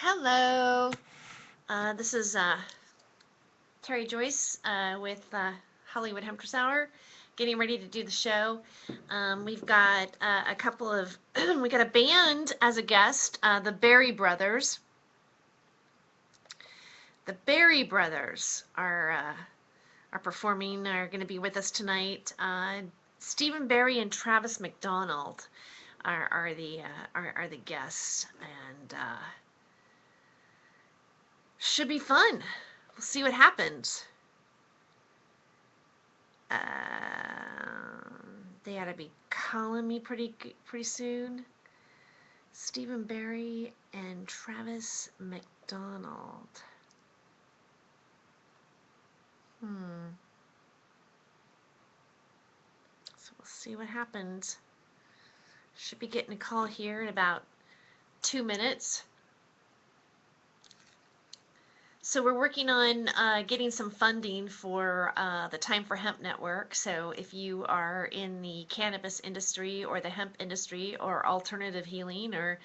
Hello. This is Terry Joyce with Hollywood Hemptress Hour, getting ready to do the show. We've got a couple of we got a band as a guest, the Berry Brothers. The Berry Brothers are performing. Are going to be with us tonight. Stephen Berry and Travis McDonald are the guests, and should be fun. We'll see what happens. They ought to be calling me pretty soon. Stephen Berry and Travis McDonald. So we'll see what happens. Should be getting a call here in about 2 minutes. So we're working on getting some funding for the Time for Hemp Network. So if you are in the cannabis industry or the hemp industry or alternative healing or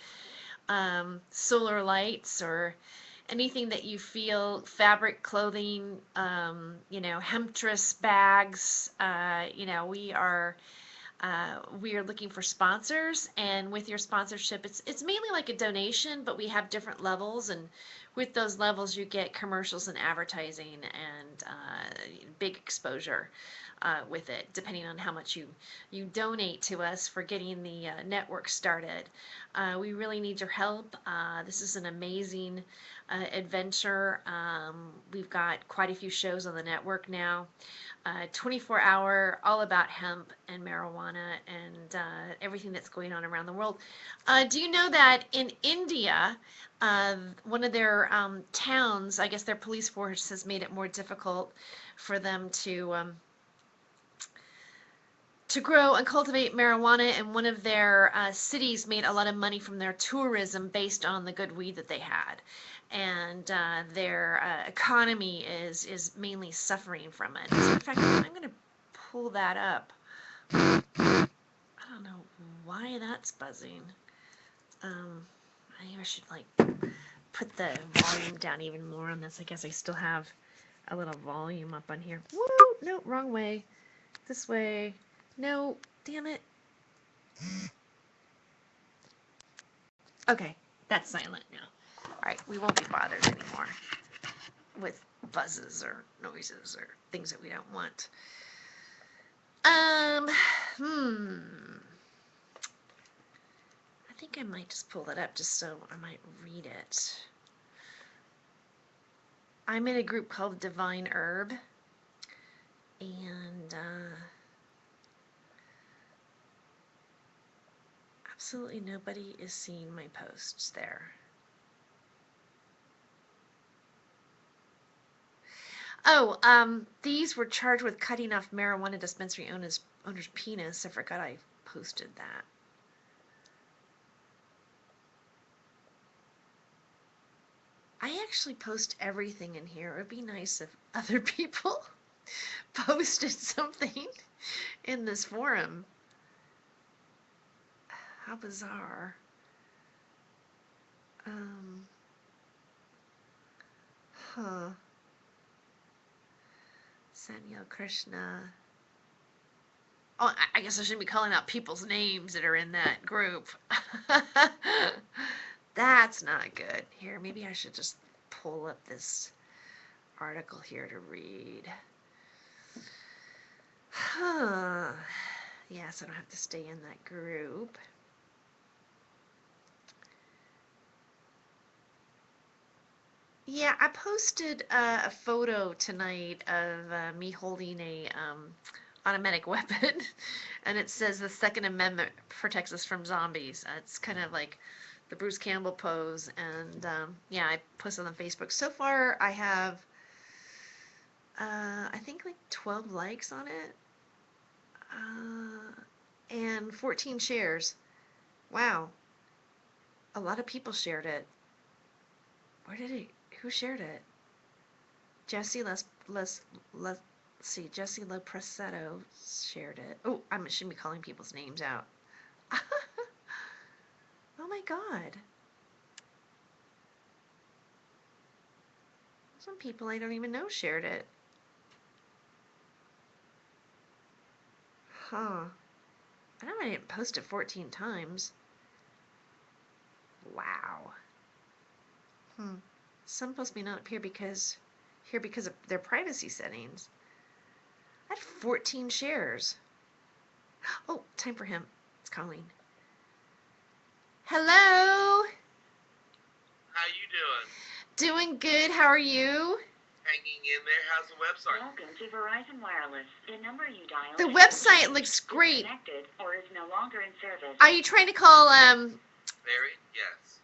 solar lights or anything that you feel, fabric, clothing, Hemptress bags, we are looking for sponsors, and with your sponsorship, it's mainly like a donation, but we have different levels, and with those levels, you get commercials and advertising and big exposure with it, depending on how much you donate to us for getting the network started. We really need your help. This is an amazing adventure. We've got quite a few shows on the network now. 24-hour, all about hemp and marijuana and everything that's going on around the world. Do you know that in India, one of their towns, I guess their police force has made it more difficult for them to grow and cultivate marijuana, and one of their cities made a lot of money from their tourism based on the good weed that they had. And their economy is mainly suffering from it. So in fact, I'm going to pull that up. I don't know why that's buzzing. I should like put the volume down even more on this. I guess I still have a little volume up on here. Woo! No, wrong way. This way. No, damn it. Okay, that's silent now. Alright, we won't be bothered anymore with buzzes or noises or things that we don't want. I think I might just pull that up just so I might read it. I'm in a group called Divine Herb, and absolutely nobody is seeing my posts there. Oh, these were charged with cutting off marijuana dispensary owner's penis. I forgot I posted that. I actually post everything in here. It would be nice if other people posted something in this forum. How bizarre. Sanyal Krishna. Oh, I guess I shouldn't be calling out people's names that are in that group. That's not good. Here, maybe I should just pull up this article here to read. Yes, I don't have to stay in that group. Yeah, I posted a photo tonight of me holding a automatic weapon, and it says the Second Amendment protects us from zombies. It's kind of like the Bruce Campbell pose, and yeah, I posted on Facebook. So far, I have I think like 12 likes on it, and 14 shares. Wow, a lot of people shared it. Who shared it? Jesse Jesse Lepresetto shared it. Oh, I shouldn't be calling people's names out. Oh my God. Some people I don't even know shared it. Huh. I know I didn't post it 14 times. Wow. Some posts may not appear because of their privacy settings. I had 14 shares. Oh, time for him. It's calling. Hello. How you doing? Doing good. How are you? Hanging in there. How's the website? Welcome to Verizon Wireless. The number you dialed The website looks great. Connected or is no longer in service. Are you trying to call Barry? Yes.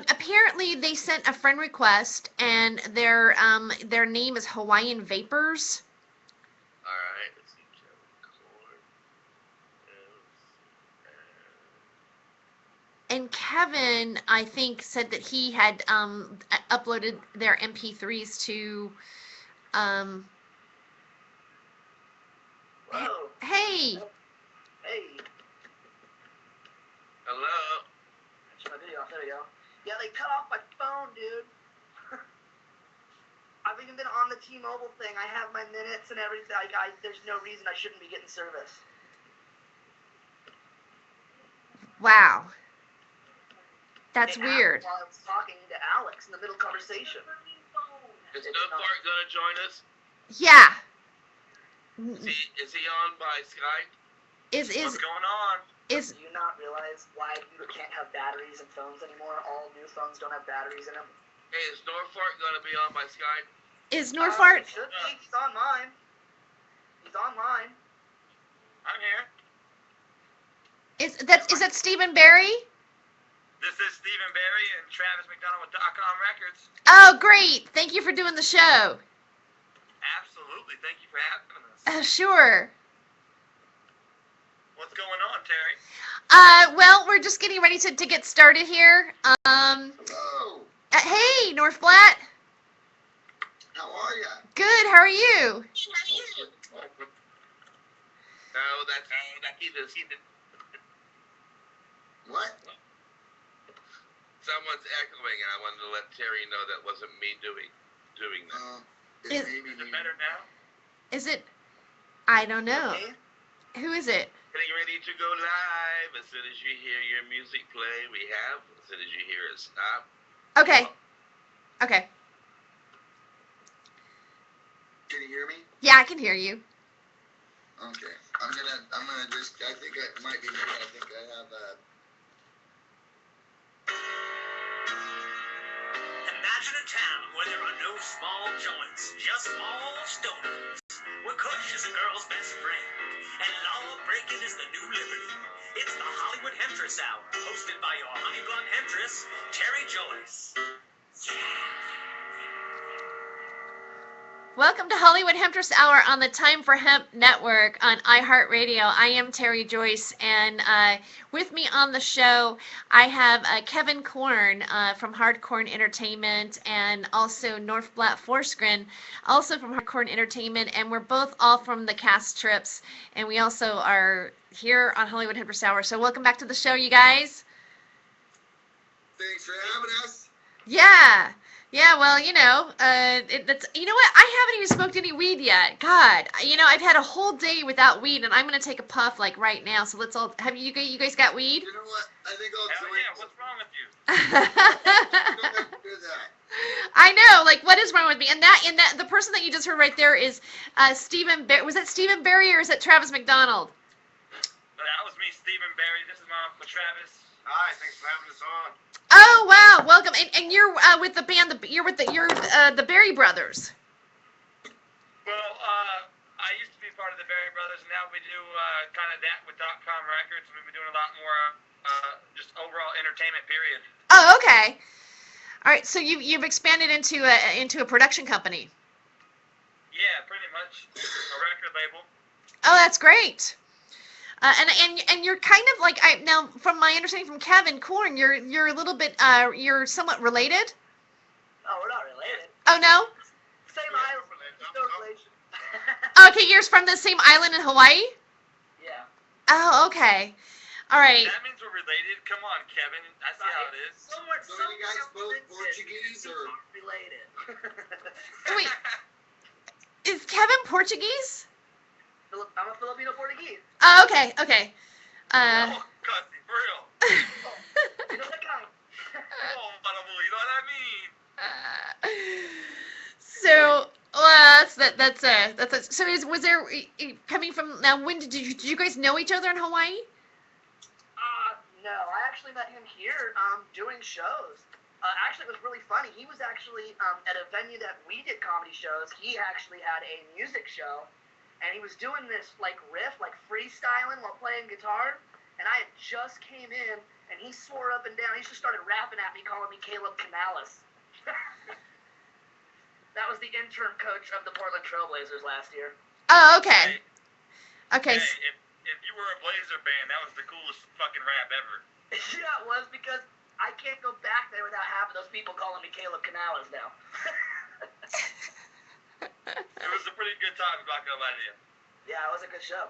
Apparently they sent a friend request and their name is Hawaiian Vapors. All right. Let's see. And Kevin, I think, said that he had uploaded their MP3s to. Whoa. Hey. Hey. Hello. That's my video off. There we go. Yeah, they cut off my phone, dude. I've even been on the T-Mobile thing. I have my minutes and everything. There's no reason I shouldn't be getting service. Wow. That's It weird. happened while I was talking to Alex in the middle conversation. Is No Fart gonna join us? Yeah. Is he on by Skype? What's going on? Do you not realize why you can't have batteries in phones anymore? All new phones don't have batteries in them. Hey, is Norfart gonna be on by Skype? Is Norfart? He should be. He's on mine. He's on mine. I'm here. Is that Stephen Barry? This is Stephen Barry and Travis McDonald with .com Records. Oh, great! Thank you for doing the show. Absolutely. Thank you for having us. Sure. What's going on, Terry? Well, we're just getting ready to get started here. Hello. Hey, Northblatt. How are ya? Good. How are you? No, that's he did. What? Someone's echoing, and I wanted to let Terry know that wasn't me doing that. Is it better now? Is it? I don't know. Okay. Who is it? Getting ready to go live. As soon as you hear your music play, we have. As soon as you hear it stop. Okay. Okay. Can you hear me? Yeah, I can hear you. Okay. I'm gonna just, I think it might be me. I think I have Imagine a town where there are no small joints, just small stoners. Where Kush is a girl's best friend, and law-breaking is the new liberty. It's the Hollywood Hemptress Hour, hosted by your honey blonde Hemptress, Terry Joyce. Welcome to Hollywood Hemptress Hour on the Time for Hemp Network on iHeartRadio. I am Terry Joyce, and with me on the show, I have Kevin Korn from Hardcore Entertainment, and also Northblatt Forsgren, also from Hardcore Entertainment, and we're both all from the cast trips, and we also are here on Hollywood Hemptress Hour. So welcome back to the show, you guys. Thanks for having us. Yeah. Yeah, well, you know, that's, you know what? I haven't even smoked any weed yet. God, you know, I've had a whole day without weed, and I'm gonna take a puff like right now. So let's all have you guys got weed? You know what? I think I'll join. Yeah, what's wrong with you? Don't do that. I know, like, what is wrong with me? And that the person that you just heard right there is Stephen. Was that Stephen Barry or is that Travis McDonald? That was me, Stephen Barry. This is my uncle Travis. Hi, thanks for having us on. Oh wow, welcome! And you're with the band. You're the Berry Brothers. Well, I used to be part of the Berry Brothers, and now we do kind of that with .com Records. We've been doing a lot more just overall entertainment. Period. Oh, okay. All right, so you've expanded into a production company. Yeah, pretty much a record label. Oh, that's great. And you're kind of like now, from my understanding from Kevin Korn, you're a little bit you're somewhat related. Oh, we're not related. Oh no. Same island. No relation. Okay, you're from the same island in Hawaii. Yeah. Oh, okay. All right. That means we're related. Come on, Kevin. I see how it is. So you guys both Portuguese or? related? Wait, is Kevin Portuguese? I'm a Filipino Portuguese. Oh, okay. Oh, cussy, for real. You know that kind. Oh, you know what I mean? So, so was there coming from now? When did you guys know each other in Hawaii? No, I actually met him here doing shows. Actually, it was really funny. He was actually at a venue that we did comedy shows. He actually had a music show, and he was doing this like riff, like freestyling while playing guitar. And I had just came in, and he swore up and down. He just started rapping at me, calling me Caleb Canales. That was the interim coach of the Portland Trailblazers last year. Oh, okay. Okay. Hey, if you were a Blazer band, that was the coolest fucking rap ever. Yeah, it was, because I can't go back there without having those people calling me Caleb Canales now. It was a pretty good time, I'm not gonna lie to you. Yeah, it was a good show.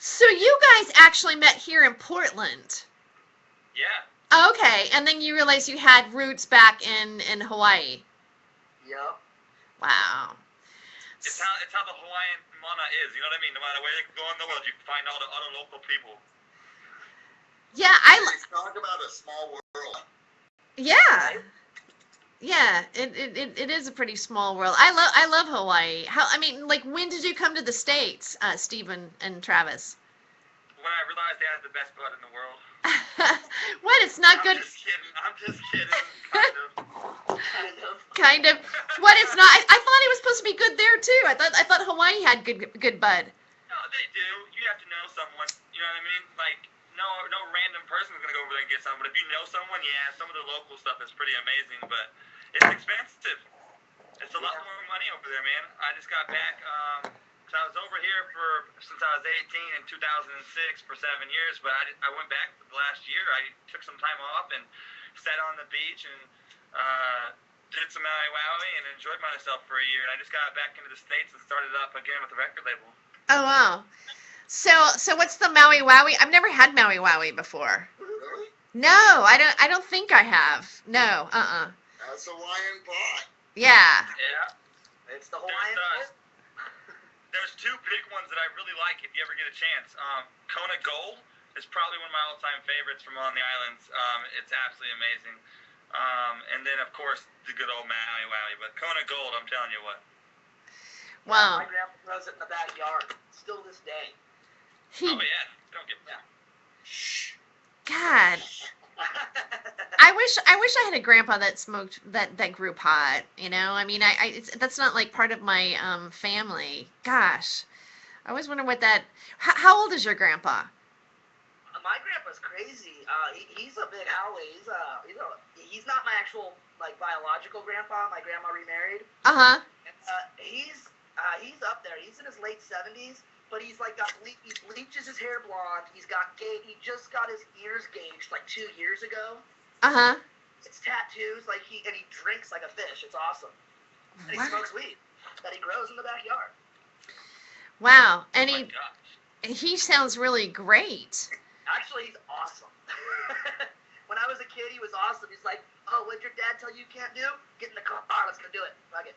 So you guys actually met here in Portland. Yeah. Okay, and then you realized you had roots back in Hawaii. Yup. Wow. It's how the Hawaiian mana is, you know what I mean? No matter where you go in the world, you find all the other local people. Yeah, Let's talk about a small world. Yeah. Yeah, it is a pretty small world. I love Hawaii. Like, when did you come to the States, Stephen and Travis? When I realized they had the best blood in the world. What? It's not good. I'm just kidding. Kind of. Kind of. What? It's not. I thought it was supposed to be good there too. I thought Hawaii had good bud. No, they do. You have to know someone. You know what I mean? Like, no random person is gonna go over there and get some. But if you know someone, yeah, some of the local stuff is pretty amazing. But it's expensive. It's a lot more money over there, man. I just got back. So I was over here since I was 18 in 2006 for 7 years. But I went back the last year. I took some time off and sat on the beach and did some Maui Wowie and enjoyed myself for a year. And I just got back into the States and started up again with the record label. Oh wow. So what's the Maui Wowie? I've never had Maui Wowie before. Really? No, I don't think I have. No. That's Hawaiian pot. Yeah. Yeah. It's the Hawaiian. There's two big ones that I really like if you ever get a chance. Kona Gold is probably one of my all-time favorites from on the islands. It's absolutely amazing. And then, of course, the good old Maui Wowie. But Kona Gold, I'm telling you what. Wow. My grandpa throws it in the backyard, still this day. Oh, yeah. Don't get me. God. I wish I had a grandpa that smoked that grew pot. You know, I mean, that's not like part of my family. Gosh, I always wonder what that. How old is your grandpa? My grandpa's crazy. He's a big Howie. He's not my actual like biological grandpa. My grandma remarried. He's up there. He's in his late 70s, but he's like he bleaches his hair blonde. He just got his ears gauged like 2 years ago. It's tattoos, he drinks like a fish. It's awesome. And he smokes weed that he grows in the backyard. Wow. And Oh my gosh. he sounds really great. Actually, he's awesome. When I was a kid, he was awesome. He's like, "Oh, what'd your dad tell you can't do? Get in the car. Let's go do it. Fuck it."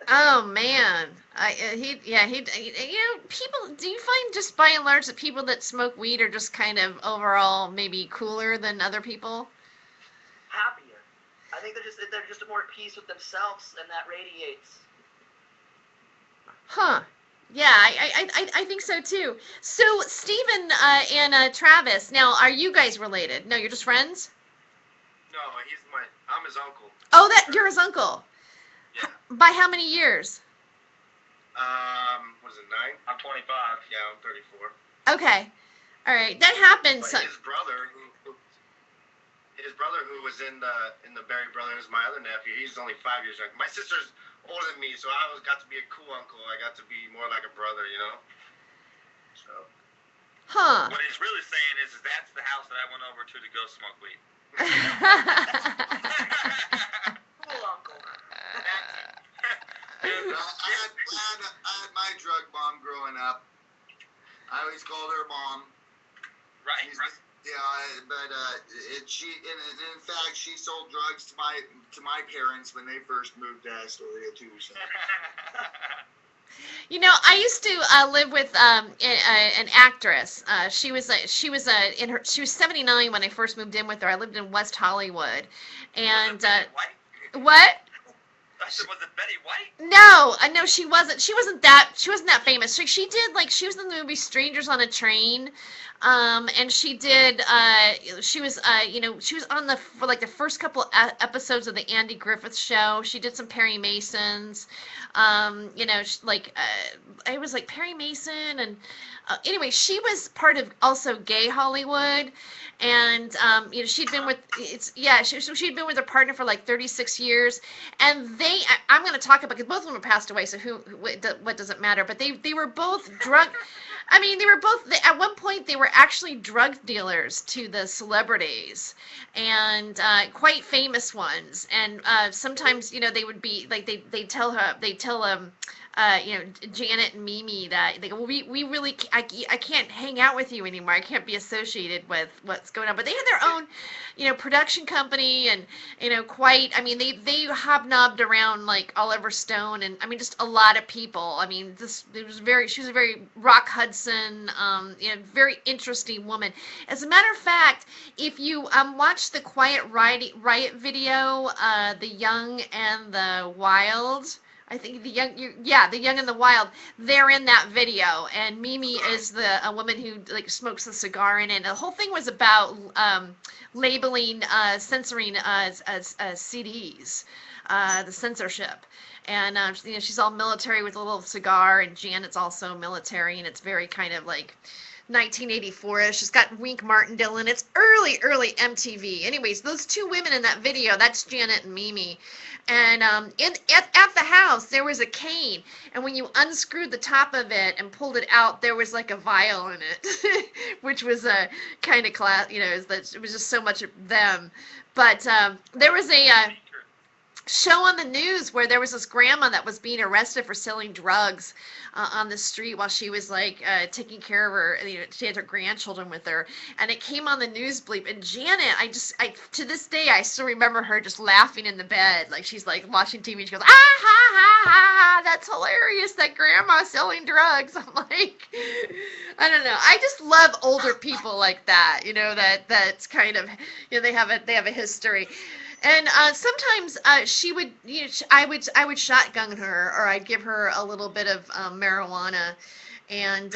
Oh man, people. Do you find just by and large that people that smoke weed are just kind of overall maybe cooler than other people? Happier. I think they're just more at peace with themselves, and that radiates. Huh. Yeah, I think so too. So Stephen and Travis, now are you guys related? No, you're just friends? No, I'm his uncle. Oh, you're his uncle. Yeah. By how many years? Was it 9? I'm 25. Yeah, I'm 34. Okay. All right. That happens. But his brother who was in the Berry Brothers, my other nephew, he's only 5 years younger. My sister's older than me, so I got to be a cool uncle. I got to be more like a brother, you know? So. Huh. What he's really saying is that's the house that I went over to go smoke weed. Cool uncle. I had my drug mom growing up. I always called her mom. Right Yeah, but in fact, she sold drugs to my parents when they first moved to Astoria too. So. You know, I used to live with an actress. She was she was 79 when I first moved in with her. I lived in West Hollywood, and what? I said, was it Betty White? No, no, she wasn't. She wasn't that famous. She did like she was in the movie Strangers on a Train, and she did. She was you know she was on the for like the first couple episodes of the Andy Griffith Show. She did some Perry Masons. You know, it was like Perry Mason, and anyway, she was part of also Gay Hollywood. And you know she'd been with she'd been with her partner for like 36 years, and I'm going to talk about because both of them have passed away, so what does it matter? But they were both drug. I mean, they were both at one point they were actually drug dealers to the celebrities, and quite famous ones. And sometimes you know they would be like they tell you know, Janet and Mimi that they go, well, we really, I can't hang out with you anymore. I can't be associated with what's going on. But they had their own, you know, production company and, you know, I mean, they hobnobbed around like Oliver Stone and, I mean, just a lot of people. I mean, she was a very Rock Hudson, you know, very interesting woman. As a matter of fact, if you watch the Quiet Riot video, The Young and the Wild, I think the Young and the Wild. They're in that video, and Mimi is a woman who like smokes a cigar in it. And the whole thing was about labeling, censoring CDs, the censorship. And you know, she's all military with a little cigar, and Janet's also military, and it's very kind of like 1984-ish. It's got Wink Martindale in it. It's early MTV. Anyways, those two women in that video, that's Janet and Mimi. And at the house, there was a cane. And when you unscrewed the top of it and pulled it out, there was like a vial in it, which was a kind of class, you know, it was just so much of them. But there was a show on the news where there was this grandma that was being arrested for selling drugs on the street while she was like taking care of her, you know, she had her grandchildren with her, and it came on the news bleep. And Janet, I to this day I still remember her just laughing in the bed, like she's like watching TV and she goes, ah ha ha ha, that's hilarious, that grandma selling drugs. I'm like, I don't know, I just love older people like that, you know, that's kind of, you know, they have a history. And sometimes she would, you know, I would shotgun her, or I'd give her a little bit of marijuana, and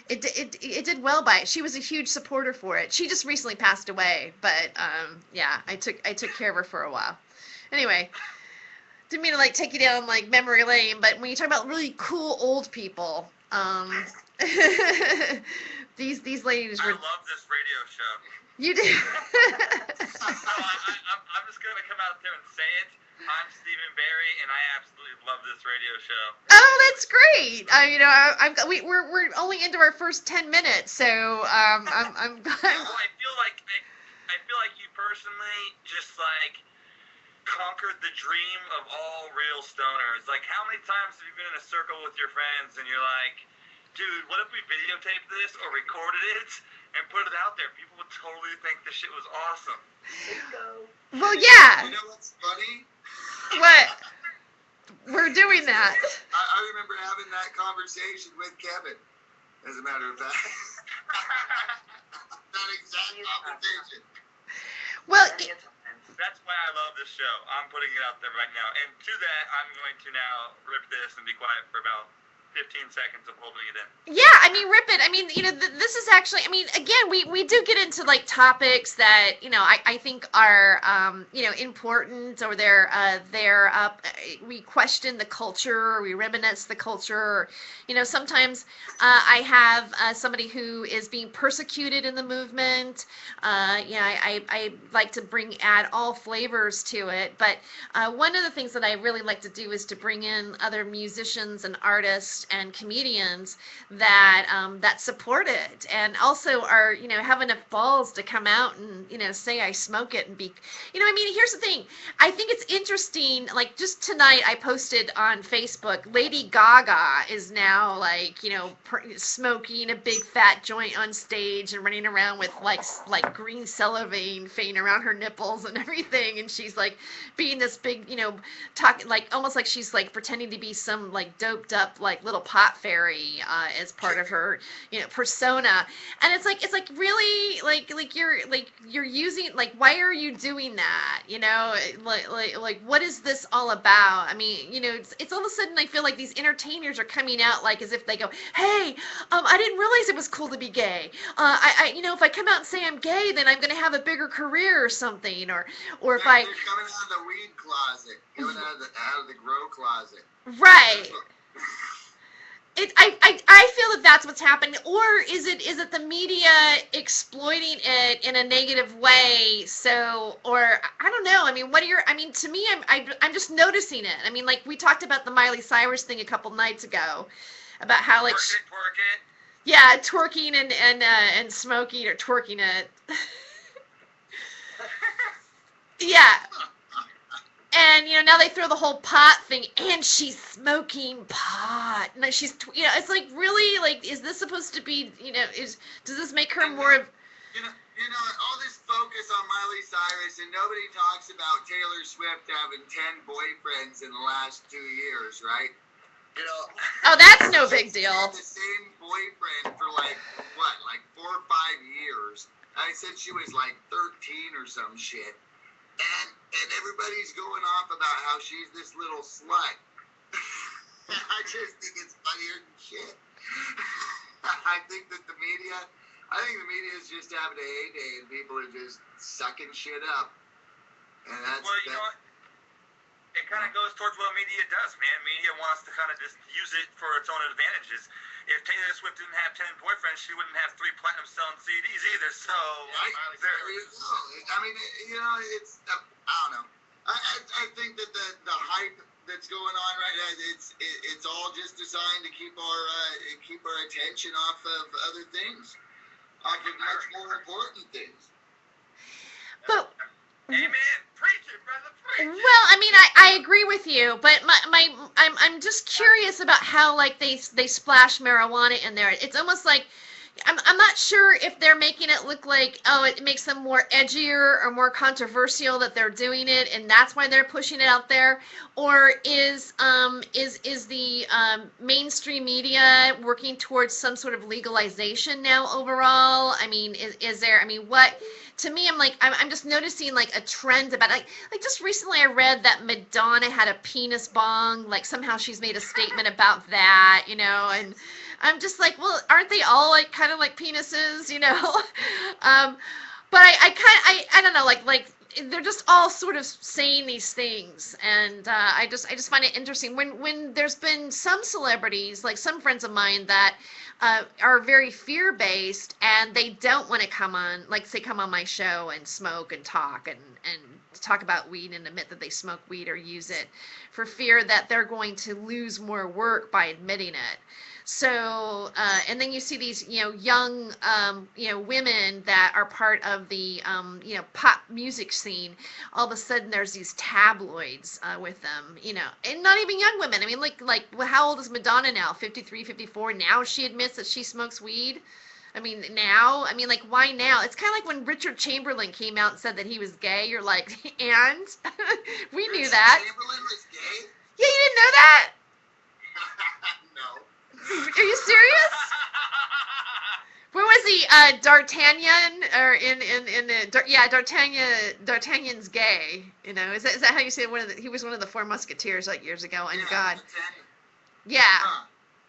it did well by it. She was a huge supporter for it. She just recently passed away, but yeah, I took care of her for a while. Anyway, didn't mean to like take you down like memory lane, but when you talk about really cool old people, these ladies were. I love this radio show. You do. I'm just gonna come out there and say it. I'm Stephen Barry, and I absolutely love this radio show. Oh, that's great. You know, we're only into our first 10 minutes, so I'm glad. Well, I feel like you personally just like conquered the dream of all real stoners. Like, how many times have you been in a circle with your friends and you're like, dude, what if we videotaped this or recorded it and put it out there? People would totally think this shit was awesome. Well, yeah. You know what's funny? What? We're doing that. I remember having that conversation with Kevin, as a matter of fact. That exact conversation. Well, That's why I love this show. I'm putting it out there right now. And to that, I'm going to now rip this and be quiet for about 15 seconds of holding it in. yeah, I mean, rip it. I mean, you know, this is actually, I mean, again, we do get into like topics that, you know, I think are, you know, important, or we question the culture, or we reminisce the culture, or, you know, sometimes I have somebody who is being persecuted in the movement. You know, I like to add all flavors to it, but one of the things that I really like to do is to bring in other musicians and artists artists and comedians that that support it, and also are, you know, have enough balls to come out and, you know, say I smoke it and be, you know, I mean, here's the thing. I think it's interesting. Like just tonight, I posted on Facebook, Lady Gaga is now like, you know, smoking a big fat joint on stage and running around with like green cellophane fading around her nipples and everything, and she's like being this big, you know, talking like almost like she's like pretending to be some like doped up like little pot fairy as part of her, you know, persona. And it's like really like you're using, like, why are you doing that, you know, like what is this all about? I mean, you know, it's all of a sudden I feel like these entertainers are coming out like as if they go, hey, I didn't realize it was cool to be gay. I you know, if I come out and say I'm gay, then I'm gonna have a bigger career or something, or if They're I coming out of the weed closet, coming out of the grow closet. right. I feel that that's what's happening, or is it the media exploiting it in a negative way? So, or I don't know. I mean, what are your? I mean, to me, I'm just noticing it. I mean, like we talked about the Miley Cyrus thing a couple nights ago, about how like Twerk it. yeah, twerking and smoking or twerking it. Yeah. And, you know, now they throw the whole pot thing, and she's smoking pot. And she's, you know, it's like, really, like, is this supposed to be, you know, does this make her more of... You know, all this focus on Miley Cyrus, and nobody talks about Taylor Swift having 10 boyfriends in the last 2 years, right? You know... Oh, that's no big deal. She had the same boyfriend for, like, what, like 4 or 5 years. I said she was, like, 13 or some shit. And everybody's going off about how she's this little slut. I just think it's funnier than shit. I think the media is just having a heyday, and people are just sucking shit up. And that's well, you know what? It kind of goes towards what media does, man. Media wants to kind of just use it for its own advantages. If Taylor Swift didn't have 10 boyfriends, she wouldn't have 3 platinum selling CDs either. So, there you go. I mean, you know, it's I don't know. I think that the hype that's going on right now, it's all just designed to keep our attention off of other things, off of much more important things. But... Amen. Preach it, brother. Preach it. Well, I mean, I agree with you, but I'm just curious about how like they splash marijuana in there. It's almost like I'm not sure if they're making it look like, oh, it makes them more edgier or more controversial that they're doing it, and that's why they're pushing it out there, or is the mainstream media working towards some sort of legalization now overall? I mean, is there? I mean, what? To me, I'm just noticing like a trend about like just recently I read that Madonna had a penis bong, like somehow she's made a statement about that, you know, and I'm just like, well, aren't they all like kind of like penises, you know? But I don't know, like they're just all sort of saying these things, and I just find it interesting when there's been some celebrities, like some friends of mine that are very fear-based, and they don't want to come on, like say come on my show and smoke and talk and talk about weed and admit that they smoke weed or use it, for fear that they're going to lose more work by admitting it. So, and then you see these, you know, young, you know, women that are part of the, you know, pop music scene. All of a sudden, there's these tabloids with them, you know, and not even young women. I mean, like, well, how old is Madonna now? 53, 54. Now she admits that she smokes weed. I mean, now, I mean, like, why now? It's kind of like when Richard Chamberlain came out and said that he was gay. You're like, and we knew that. Chamberlain was gay? Yeah, you didn't know that? No. Are you serious? Where was he? D'Artagnan, or yeah, D'Artagnan's gay. You know, is that how you say it? He was one of the 4 Musketeers like years ago. And yeah, God, yeah,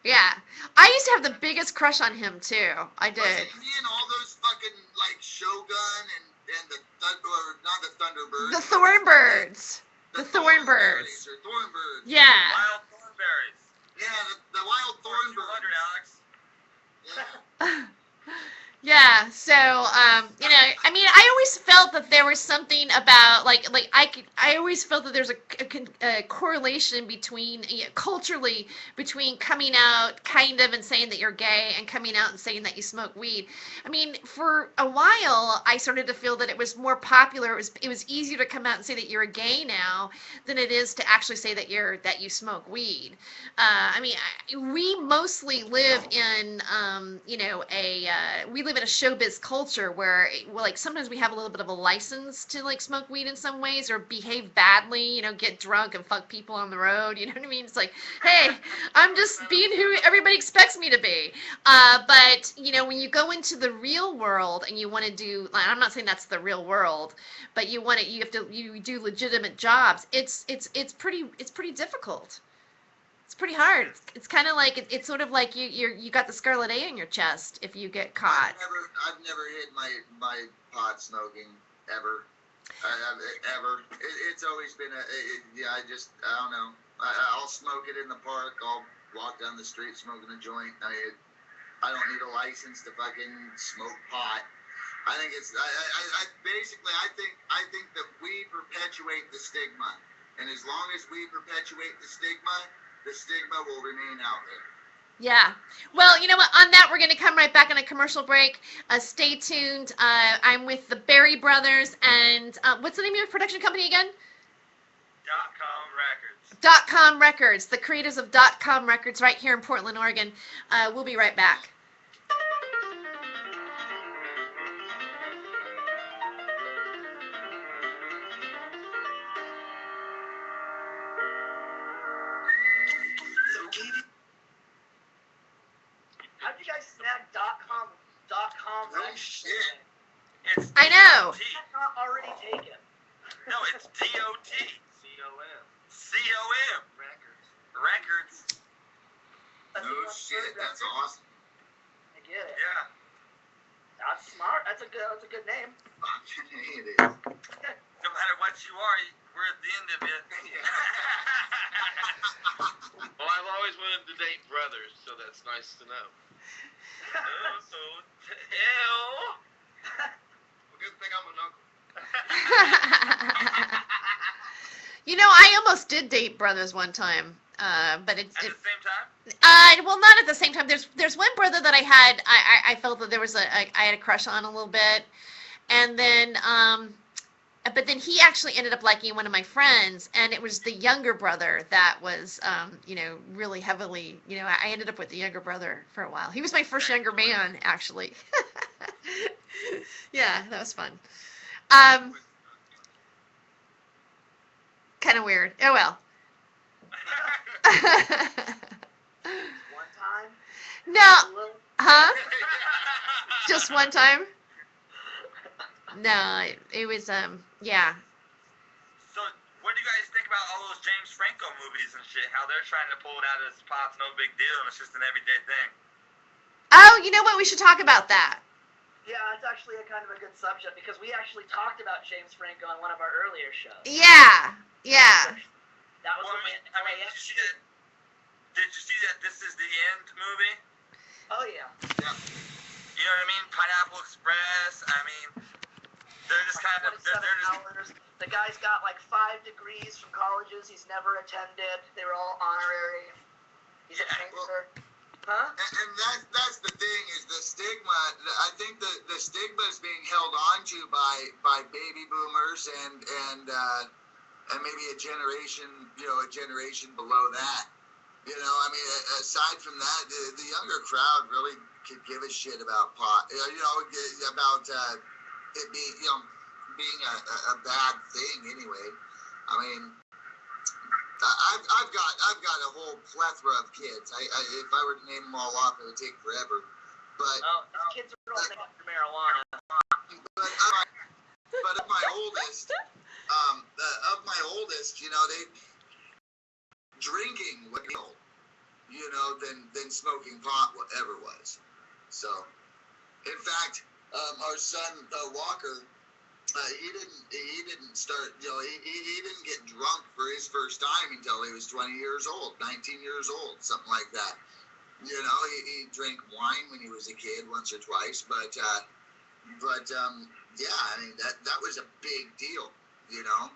yeah. I used to have the biggest crush on him too. I did. Was it he and all those fucking like Shogun and the not the Thunderbirds. The Thornbirds. The Thornbirds. Yeah. Wild Thornberries. Yeah, the wild Thornbirds. 200, Alex. Yeah. Yeah, so I mean, I always felt that there was something about I always felt that there's a correlation between culturally between coming out kind of and saying that you're gay and coming out and saying that you smoke weed. I mean, for a while, I started to feel that it was more popular. It was easier to come out and say that you're a gay now than it is to actually say that you smoke weed. I mean, we mostly live in, we live in a showbiz culture where, well, like, sometimes we have a little bit of a license to, like, smoke weed in some ways or behave badly, get drunk and fuck people on the road. You know what I mean? It's like, hey, I'm just being who everybody expects me to be. But, when you go into the real world and you want to do, like, I'm not saying that's the real world, but you do legitimate jobs. It's pretty difficult. It's pretty hard. It's kind of like it's sort of like you got the scarlet A in your chest if you get caught. I've never hid my pot smoking ever. Ever. It's always been yeah. I don't know. I'll smoke it in the park. I'll walk down the street smoking a joint. I don't need a license to fucking smoke pot. I think it's I think that we perpetuate the stigma, and as long as we perpetuate the stigma will remain out there. Yeah. Well, you know what? On that, we're going to come right back on a commercial break. Stay tuned. I'm with the Berry Brothers, and what's the name of your production company again? .com Records. .com Records, the creators of .com Records right here in Portland, Oregon. We'll be right back. How'd you guys snag .com No records? shit. It's I know. DOT. Not already taken. No, it's DOT. C-O-M. COM. Records. No shit. That's awesome. I get it. Yeah. That's smart. That's a good name. It is. No matter what you are, we're at the end of it. Well, I've always wanted to date brothers, so that's nice to know. Oh, so hell. Well, good thing I'm an uncle. I almost did date brothers one time, but At the same time? well, not at the same time. There's one brother that I had. I felt that I had a crush on a little bit, and then but then he actually ended up liking one of my friends, and it was the younger brother that was really heavily. I ended up with the younger brother for a while. He was my first younger man, actually. Yeah, that was fun. Kind of weird. Oh well. One time. No, A little. huh? Just one time? No, it was yeah. So, what do you guys think about all those James Franco movies and shit? How they're trying to pull it out as pot's no big deal and it's just an everyday thing. Oh, you know what? We should talk about that. Yeah, it's actually a kind of a good subject because we actually talked about James Franco on one of our earlier shows. Yeah, yeah. That was Well, when did you see that? Did you see that This Is the End movie? Oh yeah. You know what I mean? Pineapple Express. I mean, they're just kind of. 27 They're just. hours. The guy's got like 5 degrees from colleges he's never attended. They were all honorary. He's a painter. Huh? And that's the thing is the stigma. I think the stigma is being held onto by baby boomers and maybe a generation below that. I mean, aside from that, the younger crowd really could give a shit about pot. About it being a bad thing anyway. I mean, I've got a whole plethora of kids. If I were to name them all off, it would take forever. But Oh, these kids are all named after marijuana. but of my oldest, they drinking was than smoking pot ever was. So, in fact, our son Walker. He didn't start, he didn't get drunk for his first time until he was 20 years old, 19 years old, something like that. You know, he drank wine when he was a kid once or twice, but yeah, I mean that was a big deal. You know,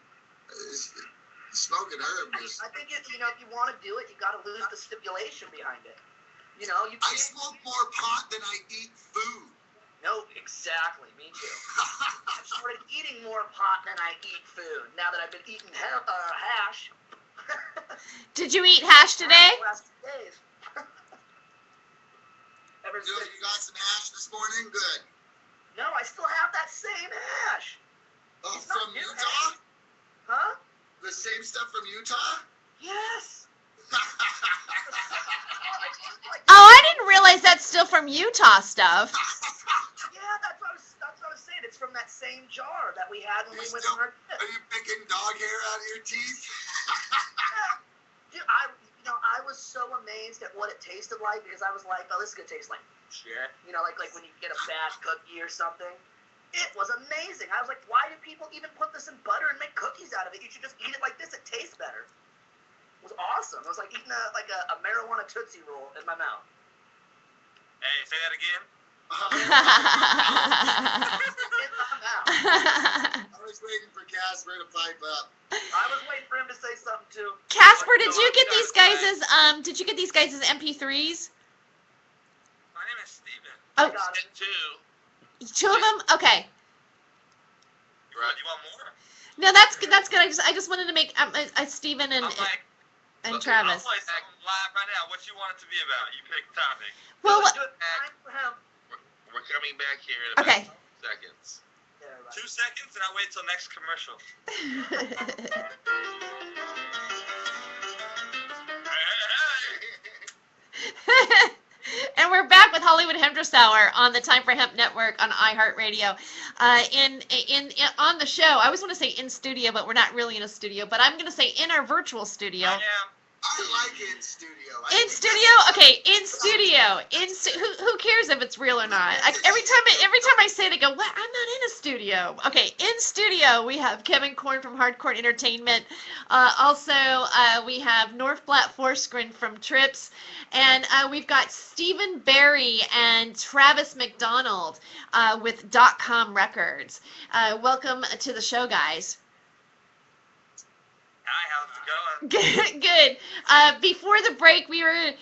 smoking herb is. I think if you want to do it, you got to lose the stipulation behind it. You know, you I can't. smoke more pot than I eat food. No, exactly. Me too. I've started eating more pot than I eat food now that I've been eating hash. Did you eat hash today? Last 2 days. Ever You since. got some hash this morning? Good. No, I still have that same hash. Oh, It's not from new Utah? Huh? The same stuff from Utah? Yes. Oh, I didn't realize that's still from Utah stuff. Yeah, that's what I was saying. It's from that same jar that we had when we went Still- on our trip. Are you picking dog hair out of your teeth? Dude, I was so amazed at what it tasted like because I was like, oh, this is gonna taste like shit. You know, like when you get a bad cookie or something. It was amazing. I was like, why do people even put this in butter and make cookies out of it? You should just eat it like this. It tastes better. It was awesome. It was like eating a marijuana Tootsie Roll in my mouth. Hey, say that again. In my mouth. I was waiting for Casper to pipe up. I was waiting for him to say something too. Casper, did you get these guys as MP3s? My name is Steven. Oh, got it. two of them? Okay. You want more? No, that's good. I just wanted to make Steven and I'm like, and I'll Travis. play something live right now. What you want it to be about? You pick the topic. Well, Do it. Time for him. We're coming back here in about okay. 2 seconds. Yeah, right. 2 seconds, and I'll wait till next commercial. Hey. And we're back with Hollywood Hemptress Hour on the Time for Hemp Network on iHeartRadio. On the show, I always want to say in studio, but we're not really in a studio. But I'm going to say in our virtual studio. I am. I like in studio. In studio, okay. In studio, who cares if it's real or not? Every time I say it, I go, "What? I'm not in a studio." Okay, in studio we have Kevin Korn from Hardcore Entertainment. Also, we have North Platte Forsgren from Trips, and we've got Stephen Barry and Travis McDonald with .com Records. Welcome to the show, guys. Hi, how's it going? Good. Before the break, we were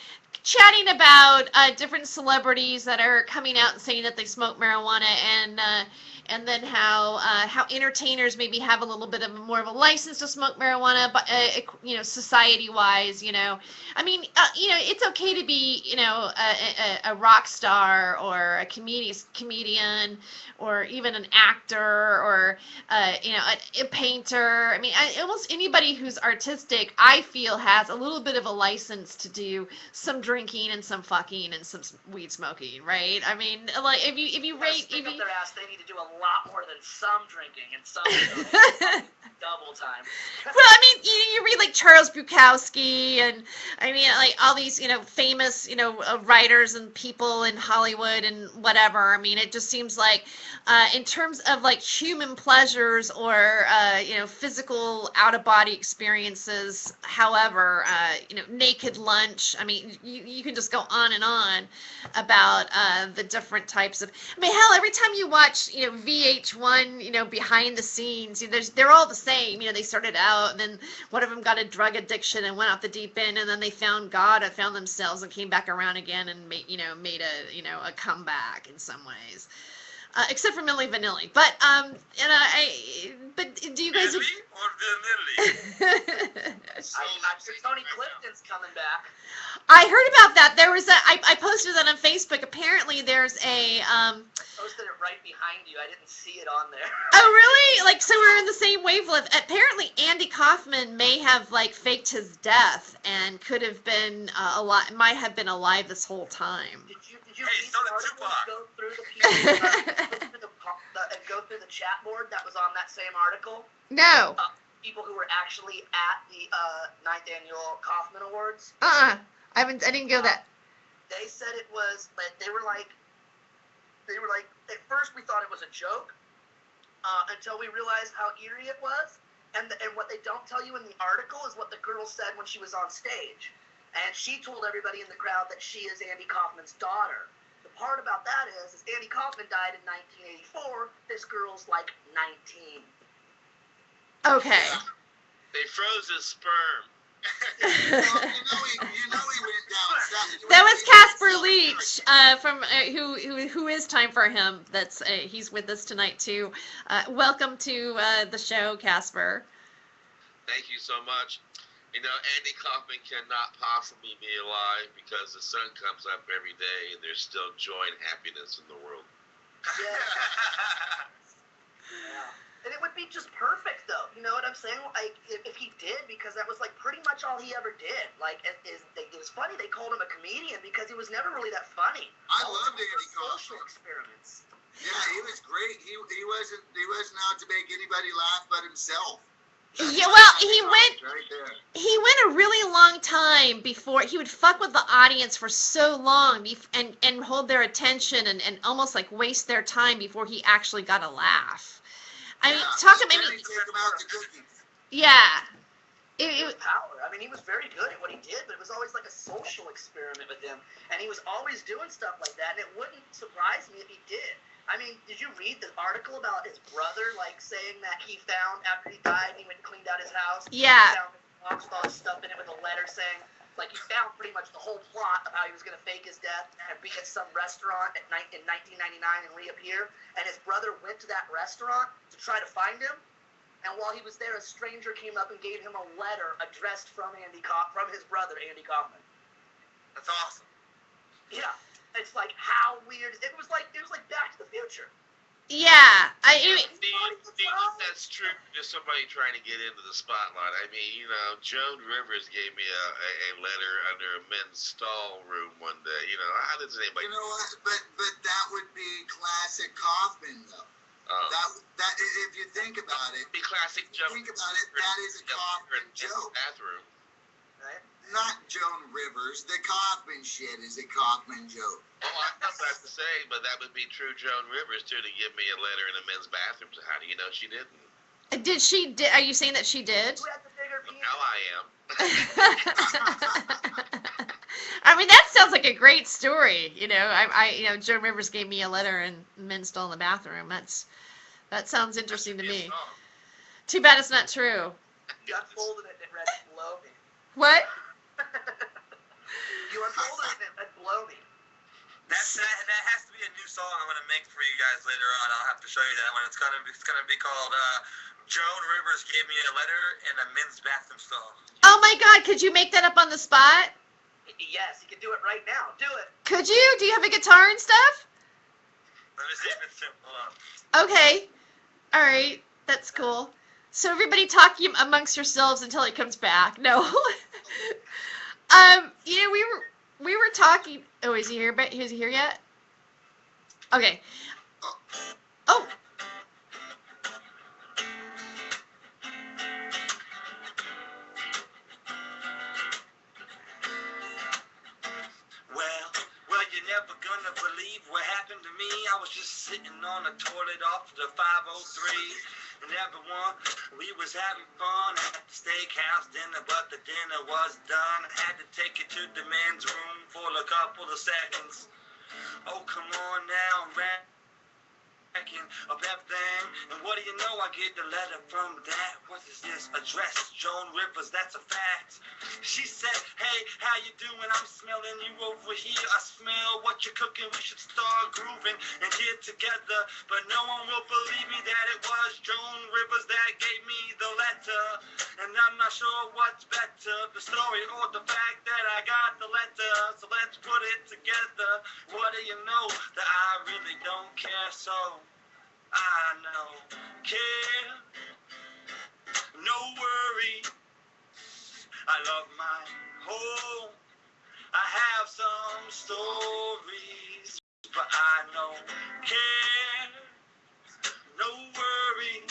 chatting about different celebrities that are coming out and saying that they smoke marijuana, and then how entertainers maybe have a little bit of more of a license to smoke marijuana, but society-wise, I mean, it's okay to be, a rock star or a comedian, or even an actor, or a painter. I mean, almost anybody who's artistic, I feel, has a little bit of a license to do some drinking and some fucking and some weed smoking, right? I mean, like if you rate, Stick if up you, their ass, they need to do a lot more than some drinking and some double time. well, I mean, you read like Charles Bukowski, and I mean, like all these, famous, writers and people in Hollywood and whatever. I mean, it just seems like, in terms of like human pleasures or, physical out of body experiences, however, naked lunch. I mean, you can just go on and on about the different types of. I mean, hell, every time you watch, VH1, behind the scenes, they're all the same. They started out, and then one of them got a drug addiction and went off the deep end, and then they found God and found themselves and came back around again and made a comeback in some ways. Except for Milli Vanilli, but do you guys? Billy or Vanilli? Tony Clifton's coming back. I heard about that. There was I posted that on Facebook. Apparently, there's a. Posted it right behind you. I didn't see it on there. Oh, really? Like, so we're in the same wavelength. Apparently, Andy Kaufman may have faked his death and could have been might have been alive this whole time. Did you Hey, read so the did article? Tupac. Go through the people, and go through the chat board that was on that same article. No. People who were actually at the 9th annual Kaufman Awards. I didn't go that. They said it was. They were like. At first we thought it was a joke, until we realized how eerie it was. And what they don't tell you in the article is what the girl said when she was on stage. And she told everybody in the crowd that she is Andy Kaufman's daughter. The part about that is Andy Kaufman died in 1984. This girl's like 19. Okay. They froze his sperm. Well, you know he went down south. That was Casper Leach from who is Time for Him. That's he's with us tonight too. Welcome to the show, Casper. Thank you so much. You know, Andy Kaufman cannot possibly be alive because the sun comes up every day and there's still joy and happiness in the world. Yeah. Yeah. And it would be just perfect, though. You know what I'm saying? Like, if he did, because that was, like, pretty much all he ever did. Like, it was funny they called him a comedian because he was never really that funny. I loved Andy Social Kaufman. experiments. Yeah, he was great. He wasn't out to make anybody laugh but himself. Yeah, well, he went Right there. a really long time before he would fuck with the audience for so long and hold their attention and almost like waste their time before he actually got a laugh. I mean, Yeah, talk about then he took him out to cookies. yeah. It was power. I mean, he was very good at what he did, but it was always like a social experiment with him. And he was always doing stuff like that, and it wouldn't surprise me if he did. I mean, did you read the article about his brother, like, saying that he found, after he died, he went and cleaned out his house? Yeah. He found his box with all his stuff in it with a letter saying, like, he found pretty much the whole plot of how he was going to fake his death and be at some restaurant in 1999 and reappear. And his brother went to that restaurant to try to find him. And while he was there, a stranger came up and gave him a letter addressed from his brother, Andy Kaufman. That's awesome. Yeah. It's like, how weird. It was like Back to the Future. Yeah. That's true. Just somebody trying to get into the spotlight. I mean, you know, Joan Rivers gave me a letter under a men's stall room one day. You know, how does anybody? You know what? But that would be classic Kaufman, though. That if you think about it, Be classic Joan. think about it. That is a Kaufman joke. Bathroom. Right? Not Joan Rivers. The Kaufman shit is a Kaufman joke. Oh, I was about to say, but that would be true Joan Rivers too to give me a letter in a men's bathroom. So how do you know she didn't? Did she? Are you saying that she did? Who had the bigger penis? Now I am. I mean, that sounds like a great story. You know, Joan Rivers gave me a letter and men's stall in the bathroom. That sounds interesting to me. Too bad it's not true. You unfolded it and it read, "Blow me." What? You unfolded it and it read, "Blow me." That has to be a new song I'm gonna make for you guys later on. I'll have to show you that one. It's gonna be called Joan Rivers gave me a letter in a men's bathroom stall. Oh my God! Could you make that up on the spot? Yes, you can do it right now. Do it. Could you? Do you have a guitar and stuff? Let me see if it's simple. Hold on. Okay. All right. That's cool. So everybody talk amongst yourselves until it comes back. No. You know, we were talking. Oh, is he here? Is he here yet? Okay. Oh. Well, you're never gonna believe what happened to me. I was just sitting on the toilet off the 503. And everyone, we was having fun at the steakhouse dinner, but the dinner was done. I had to take it to the men's room for a couple of seconds. Oh, come on now, I'm backing up everything. And what do you know, I get the letter from that. What is this? Address, Joan Rivers, that's a fact. She said, hey, how you doing? I'm smelling you over here. I smell what you're cooking. We should start grooving and get together. But no one will believe me that it was Joan Rivers that gave me the letter. And I'm not sure what's better, the story or the fact that I got the letter. So let's put it together. What do you know? That I really don't care, so I know care. No worry. I love my home. I have some stories, but I know care. No worry.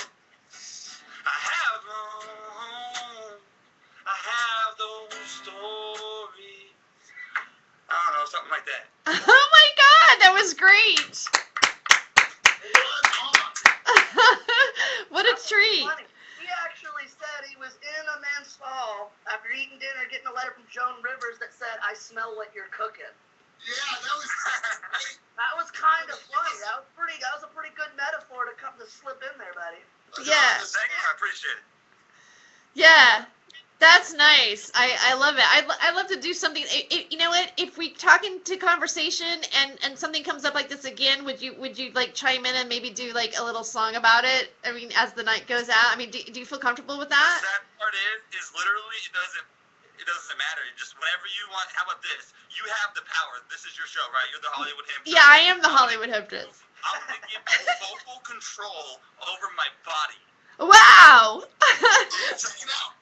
I have a home. I have those stories. I don't know, something like that. Oh my God, that was great. What a treat. Funny. He actually said he was in a men's stall after eating dinner, getting a letter from Joan Rivers that Thank you. I appreciate it. Yeah. That's nice. I love it. I love to do something. You know what? If we talk into conversation and something comes up like this again, would you like chime in and maybe do like a little song about it? I mean, as the night goes out. I mean, do you feel comfortable with that? The sad part is literally it doesn't matter. Just whenever you want. How about this? You have the power. This is your show, right? You're the Hollywood Hemptress. Yeah, I am the Hollywood Hemptress. I'm gonna give you vocal control over my body. Wow. Check it out.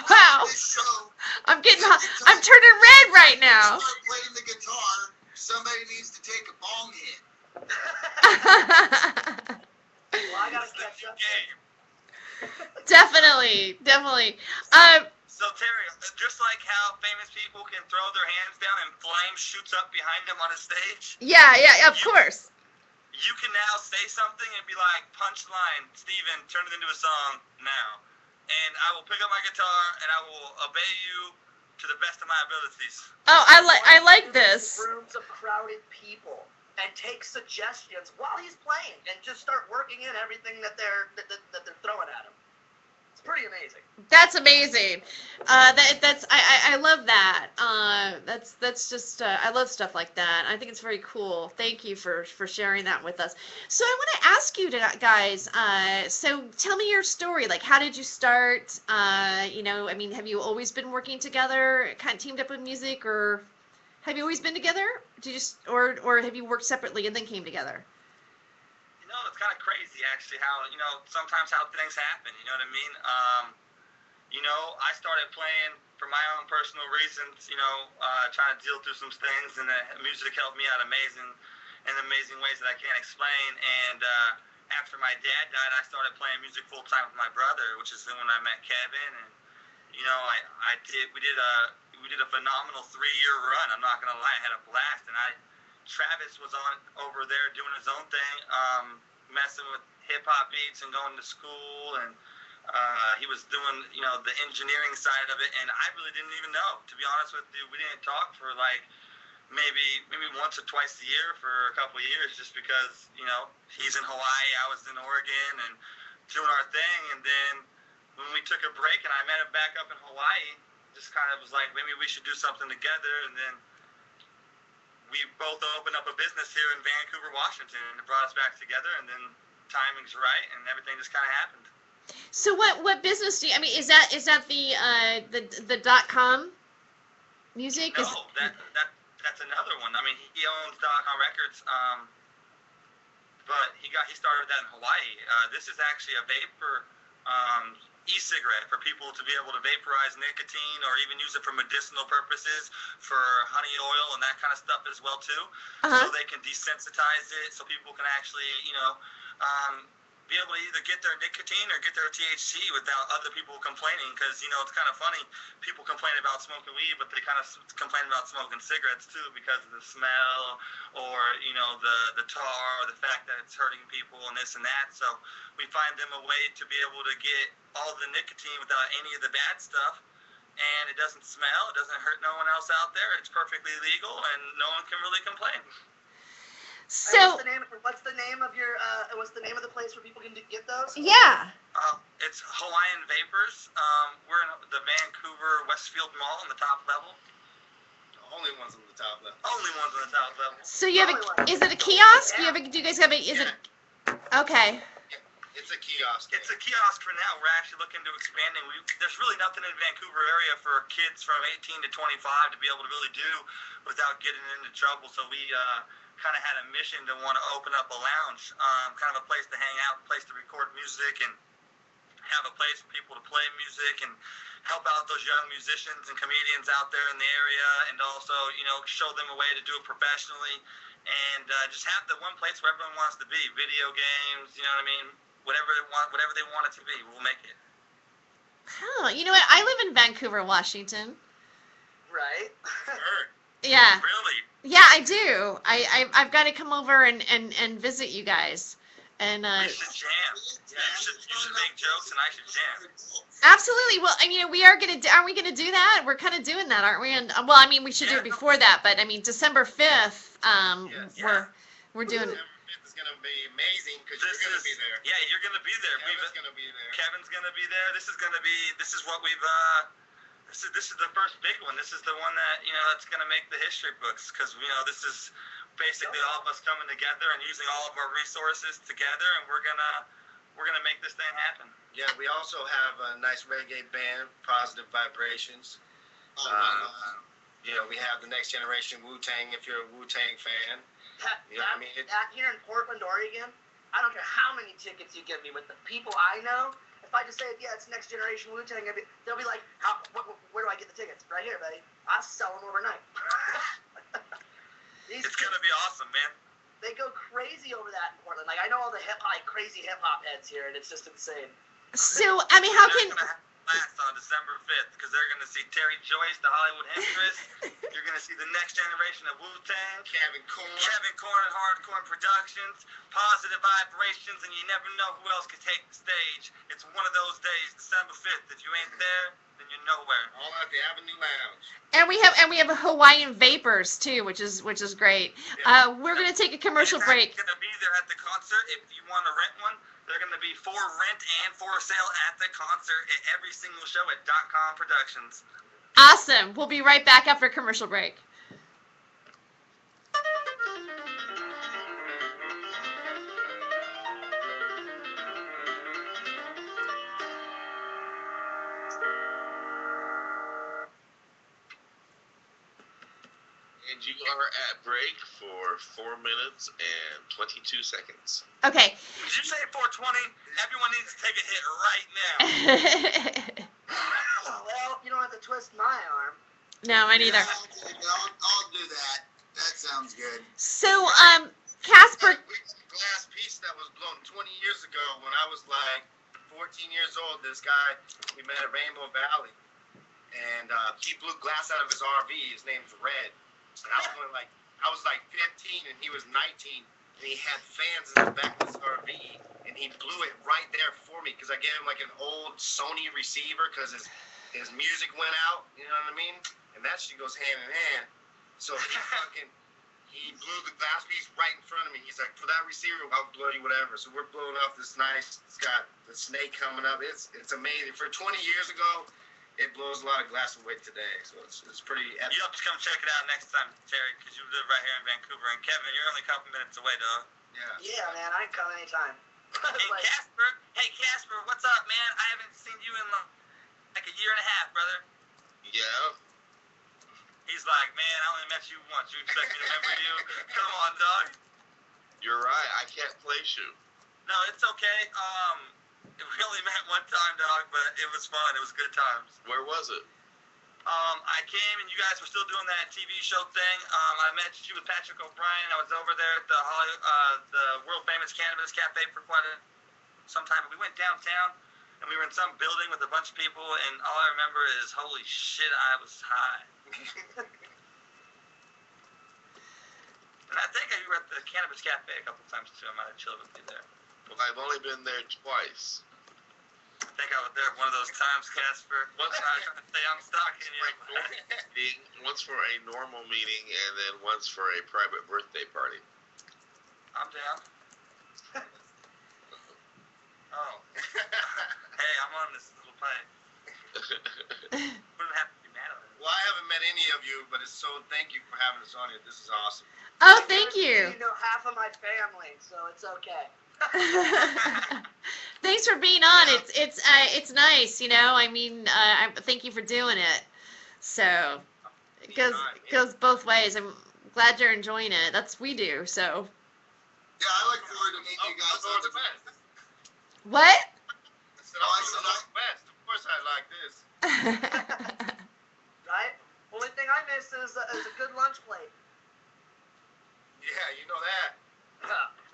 Wow. This show, I'm turning red right now. start playing the guitar, somebody needs to take a bong hit. Well, I gotta It's the catch new up. game. Definitely. So Terry, just like how famous people can throw their hands down and flame shoots up behind them on a stage, Yeah, of course. you can now say something and be like, punchline, Steven, turn it into a song now. And I will pick up my guitar and I will obey you to the best of my abilities. Oh, I like this. Rooms of crowded people and take suggestions while he's playing and just start working in everything that they're throwing at him. It's pretty amazing. That's amazing. I love that. That's just I love stuff like that. I think it's very cool. Thank you for sharing that with us. So I want to ask you guys. So tell me your story. Like, how did you start? You know, I mean, have you always been working together, kind of teamed up with music, or have you always been together? Did you just, or have you worked separately and then came together? You know, it's kind of crazy actually how, you know, sometimes how things happen, you know what I mean? You know, I started playing for my own personal reasons, you know, trying to deal through some things, and the music helped me out in amazing ways that I can't explain. And after my dad died, I started playing music full time with my brother, which is when I met Kevin. And you know, we did a phenomenal 3-year run. I'm not gonna lie, I had a blast. And Travis was over there doing his own thing, messing with hip hop beats and going to school, and he was doing, you know, the engineering side of it, and I really didn't even know, to be honest with you. We didn't talk for like maybe once or twice a year for a couple of years, just because, you know, he's in Hawaii, I was in Oregon, and doing our thing. And then when we took a break and I met him back up in Hawaii, just kind of was like, maybe we should do something together. And then we both opened up a business here in Vancouver, Washington, and it brought us back together. And then timing's right, and everything just kind of happened. So what business do you? I mean, is that the .com music? No, that's another one. I mean, he owns .com Records, but he started that in Hawaii. This is actually a vapor e-cigarette for people to be able to vaporize nicotine or even use it for medicinal purposes, for honey oil and that kind of stuff as well too. So they can desensitize it, so people can actually, you know, be able to either get their nicotine or get their THC without other people complaining. Because, you know, it's kind of funny, people complain about smoking weed, but they kind of complain about smoking cigarettes too, because of the smell, or, you know, the tar, or the fact that it's hurting people and this and that. So we find them a way to be able to get all the nicotine without any of the bad stuff, and it doesn't smell, it doesn't hurt no one else out there, it's perfectly legal, and no one can really complain. So what's the name of the place where people can get those? Yeah. It's Hawaiian Vapors. We're in the Vancouver Westfield Mall on the top level. Only ones on the top level. Only ones on the top level. So you have is it a kiosk? Do you guys have a? Is it? Okay. It's a kiosk. It's a kiosk for now. We're actually looking to expanding. There's really nothing in the Vancouver area for kids from 18 to 25 to be able to really do without getting into trouble. So we kind of had a mission to want to open up a lounge, kind of a place to hang out, a place to record music, and have a place for people to play music and help out those young musicians and comedians out there in the area, and also, you know, show them a way to do it professionally, and just have the one place where everyone wants to be. Video games, you know what I mean? Whatever they want it to be, we'll make it. Oh, you know what? I live in Vancouver, Washington. Right. Yeah. Really? Yeah, I do. I've got to come over and visit you guys. And we should jam. Yeah, you should make jokes and I should jam. Absolutely. Well, I mean, aren't we gonna do that? We're kind of doing that, aren't we? And well, I mean, we should do it before that, but I mean, December 5th, we're doing. It's gonna be amazing because you're gonna be there. there. Yeah, you're gonna be there. Kevin's gonna be there. Kevin's gonna be there. This is what we've this is the first big one. This is the one that that's gonna make the history books, because this is basically all of us coming together and using all of our resources together, and we're gonna make this thing happen. Yeah, we also have a nice reggae band, Positive Vibrations. Oh, wow. We have the Next Generation Wu-Tang, if you're a Wu-Tang fan. That here in Portland, Oregon, I don't care how many tickets you give me with the people I know. If I just say, yeah, it's Next Generation Wu-Tang, they'll be like, where do I get the tickets? Right here, buddy. I'll sell them overnight. It's gonna be awesome, man. They go crazy over that in Portland. Like, I know all the crazy hip-hop heads here, and it's just insane. So, I mean, how can... Last on December 5th, because they're going to see Terry Joyce, the Hollywood Hemptress. You're going to see the next generation of Wu-Tang. Kevin Korn and Hardcore Productions. Positive Vibrations, and you never know who else could take the stage. It's one of those days, December 5th. If you ain't there, then you're nowhere. all at the Avenue Lounge. And we have Hawaiian Vapors too, which is great. We're gonna take a commercial break. It's going to be there at the concert. If you want to rent one, they're going to be for rent and for sale at the concert at every single show at .com Productions. Awesome. We'll be right back after a commercial break. And you are at break for 4 minutes and 22 seconds. Okay. Did you say 420? Everyone needs to take a hit right now. Well, you don't have to twist my arm. No, me neither. Yeah, I'll do that. That sounds good. So, Casper. We got a glass piece that was blown 20 years ago when I was like 14 years old. This guy, we met at Rainbow Valley, and he blew glass out of his RV. His name's Red. And I was like 15 and he was 19, and he had fans in the back of his RV, and he blew it right there for me because I gave him like an old Sony receiver because his music went out, you know what I mean? And that shit goes hand in hand. So he blew the glass piece right in front of me. He's like, for that receiver, I'll blow you whatever. So we're blowing off this nice, it's got the snake coming up. It's amazing. For 20 years ago, it blows a lot of glass away today, so it's pretty epic. You'll have to come check it out next time, Terry, because you live right here in Vancouver. And Kevin, you're only a couple minutes away, dog. Yeah, man, I can come anytime. Hey, Casper, what's up, man? I haven't seen you in like a year and a half, brother. Yeah. He's like, man, I only met you once. You expect me to remember you? Come on, dog. You're right. I can't place you. No, it's okay. We only met one time, dog, but it was fun. It was good times. Where was it? I came and you guys were still doing that TV show thing. I met you with Patrick O'Brien. I was over there at the world famous Cannabis Cafe for quite some time. We went downtown and we were in some building with a bunch of people, and all I remember is, holy shit, I was high. And I think you were at the Cannabis Cafe a couple times too. I might have chilled with you there. Well, I've only been there twice. I think I was there one of those times, Casper. Once I was trying to say I'm stalking you. Once for a normal meeting and then once for a private birthday party. I'm down. Oh. Hey, I'm on this little plane. Wouldn't have to be mad at it. Well, I haven't met any of you, but thank you for having us on here. This is awesome. Oh, thank you. You know half of my family, so it's okay. Thanks for being on. It's nice, you know. I mean, thank you for doing it. So it goes both ways. I'm glad you're enjoying it. We do. So. Yeah, I look forward to meeting you guys on the best. What? I said, the best. Of course I like this. Right? Only thing I miss is a good lunch plate. Yeah, you know that.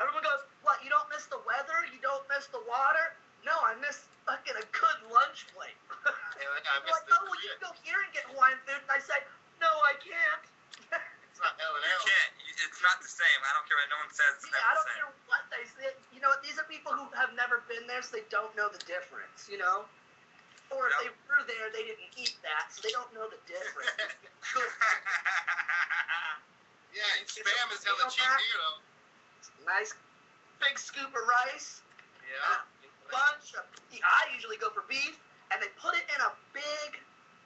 Everyone goes, what, you don't miss the weather? You don't miss the water? No, I miss fucking a good lunch plate. Yeah, I They're miss like, the oh, well, you can go here and get Hawaiian food. And I say, no, I can't. It's not L&L. You can't. It's not the same. I don't care what no one says. It's Yeah, never I don't the same. care what they say. You know, these are people who have never been there, so they don't know the difference, you know? Or if they were there, they didn't eat that, so they don't know the difference. Yeah, spam is hella cheap here, though. Nice big scoop of rice. Yeah, Yeah. bunch of. I usually go for beef, and they put it in a big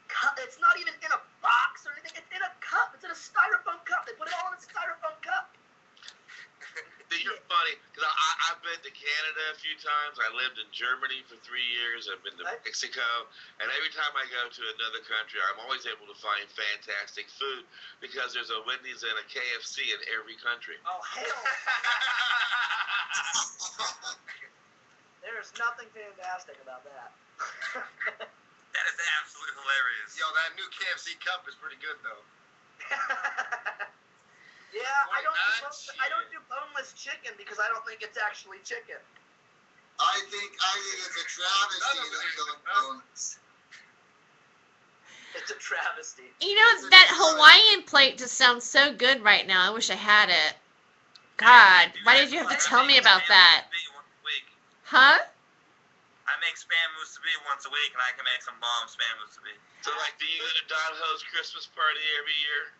cup. It's not even in a box or anything. It's in a cup. It's in a styrofoam cup. They put it all in a styrofoam cup. You're funny, because I've been to Canada a few times. I lived in Germany for 3 years. I've been to Right. Mexico. And every time I go to another country, I'm always able to find fantastic food because there's a Wendy's and a KFC in every country. Oh hell! There's nothing fantastic about that. That is absolutely hilarious. Yo, that new KFC cup is pretty good though. Yeah, I don't Nuts. do boneless chicken because I don't think it's actually chicken. I think it's a travesty that don't bonus. It's a travesty. You know, that Hawaiian plate just sounds so good right now. I wish I had it. God, why did you have to tell me about that? Once a week. Huh? I make spam musubi once a week, and I can make some bomb spam musubi. So, like, do you go to Don Ho's Christmas party every year?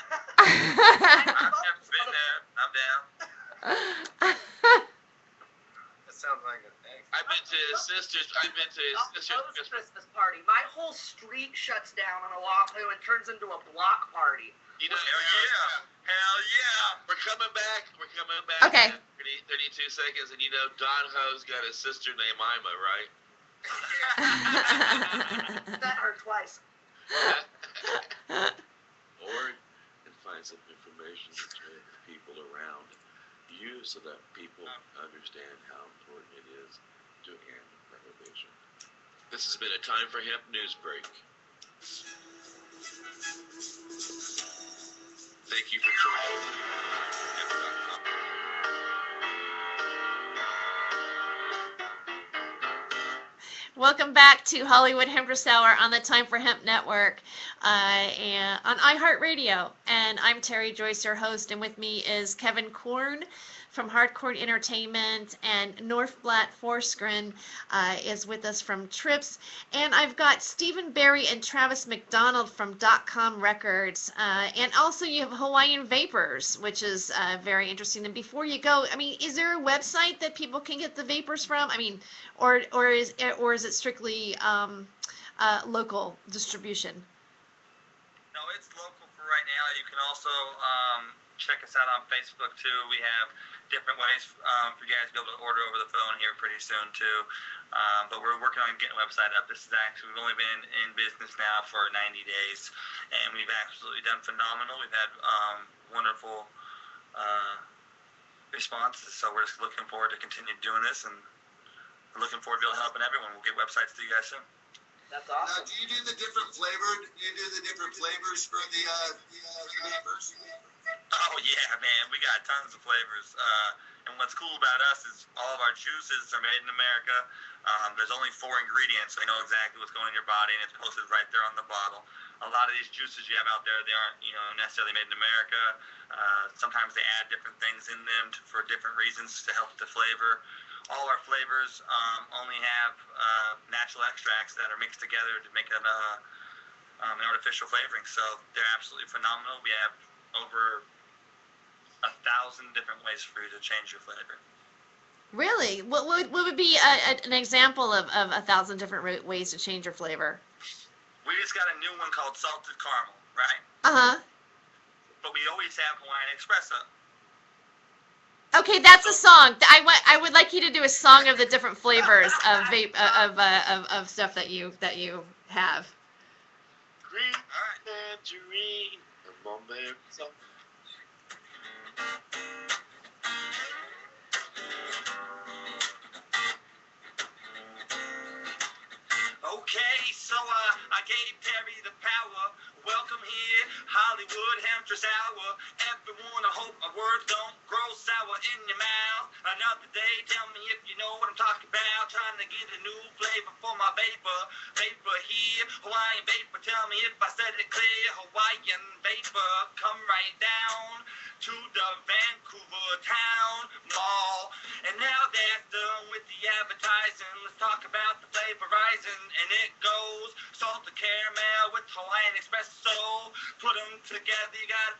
I've never been there. I'm down. That sounds like a thing. I've been to his sister's. I've been to his sister's Christmas. Christmas party. My whole street shuts down on Oahu and turns into a block party. You know, Hell yeah. Hell yeah. we're coming back. We're coming back. Okay. In 32 seconds, and you know, Don Ho's got a sister named Ima, right? Met her twice. Or and find some information to tell the people around you so that people understand how important it is to end prohibition. This has been a Time for Hemp news break. Thank you for joining. Hemp.com. Welcome back to Hollywood Hemptress Hour on the Time for Hemp Network and on iHeartRadio. And I'm Terry Joyce, your host, and with me is Kevin Korn from Hardcore Entertainment, and Northblatt Forsgren is with us from Trips. And I've got Stephen Barry and Travis McDonald from .com Records. And also you have Hawaiian Vapors, which is very interesting. And before you go, I mean, is there a website that people can get the vapors from? I mean, or is it strictly local distribution? No, it's local for right now. You can also check us out on Facebook too. We have different ways for you guys to be able to order over the phone here pretty soon too. But we're working on getting a website up. This is actually, we've only been in business now for 90 days, and we've absolutely done phenomenal. We've had wonderful responses, so we're just looking forward to continue doing this, and we're looking forward to helping everyone. We'll get websites to you guys soon. That's Now, awesome. do you do the different flavored? You do the different flavors for the vapors? Oh yeah, man, we got tons of flavors. And what's cool about us is all of our juices are made in America. There's only 4 ingredients, so you know exactly what's going in your body, and it's posted right there on the bottle. A lot of these juices you have out there, they aren't, necessarily made in America. Sometimes they add different things in them for different reasons to help the flavor. All our flavors only have natural extracts that are mixed together to make an artificial flavoring. So they're absolutely phenomenal. We have over 1,000 different ways for you to change your flavor. Really? What would be an example of 1,000 different ways to change your flavor? We just got a new one called salted caramel, right? Uh-huh. But we always have Hawaiian espresso. Okay, that's a song. I would like you to do a song of the different flavors of vape of stuff that you have. Green tangerine, a moment. Okay, so I gave Terry the power. Welcome here, Hollywood Hemptress Hour. Everyone, I hope my words don't grow sour in your mouth. Another day, tell me if you know what I'm talking about. Trying to get a new flavor for my vapor. Vapor here, Hawaiian vapor. Tell me if I said it clear. Hawaiian vapor, come right down to the Vancouver town mall. And now that's done with the advertising, let's talk about the flavorizing. And it goes salted caramel with Hawaiian espresso. Put them together, you got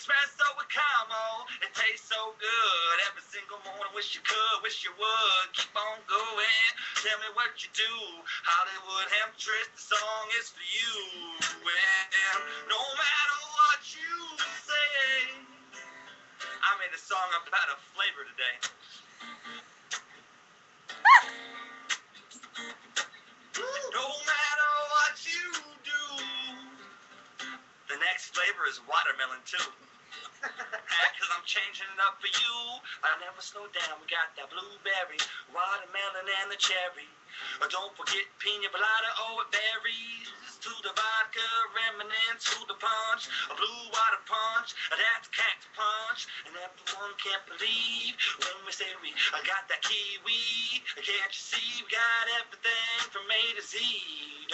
espresso with caramel. It tastes so good. Every single morning, wish you could, wish you would. Keep on going. Tell me what you do. Hollywood Hemptress, the song is for you. And no matter what you say, I made a song about a flavor today. No matter what you do, the next flavor is watermelon too. Cause I'm changing it up for you. I never slow down. We got that blueberry, watermelon, and the cherry. Don't forget pina colada, oh it varies. To the vodka, remnants, to the punch, a blue water punch, that's cactus punch. And everyone can't believe when we say we got that kiwi. Can't you see we got everything from A to Z?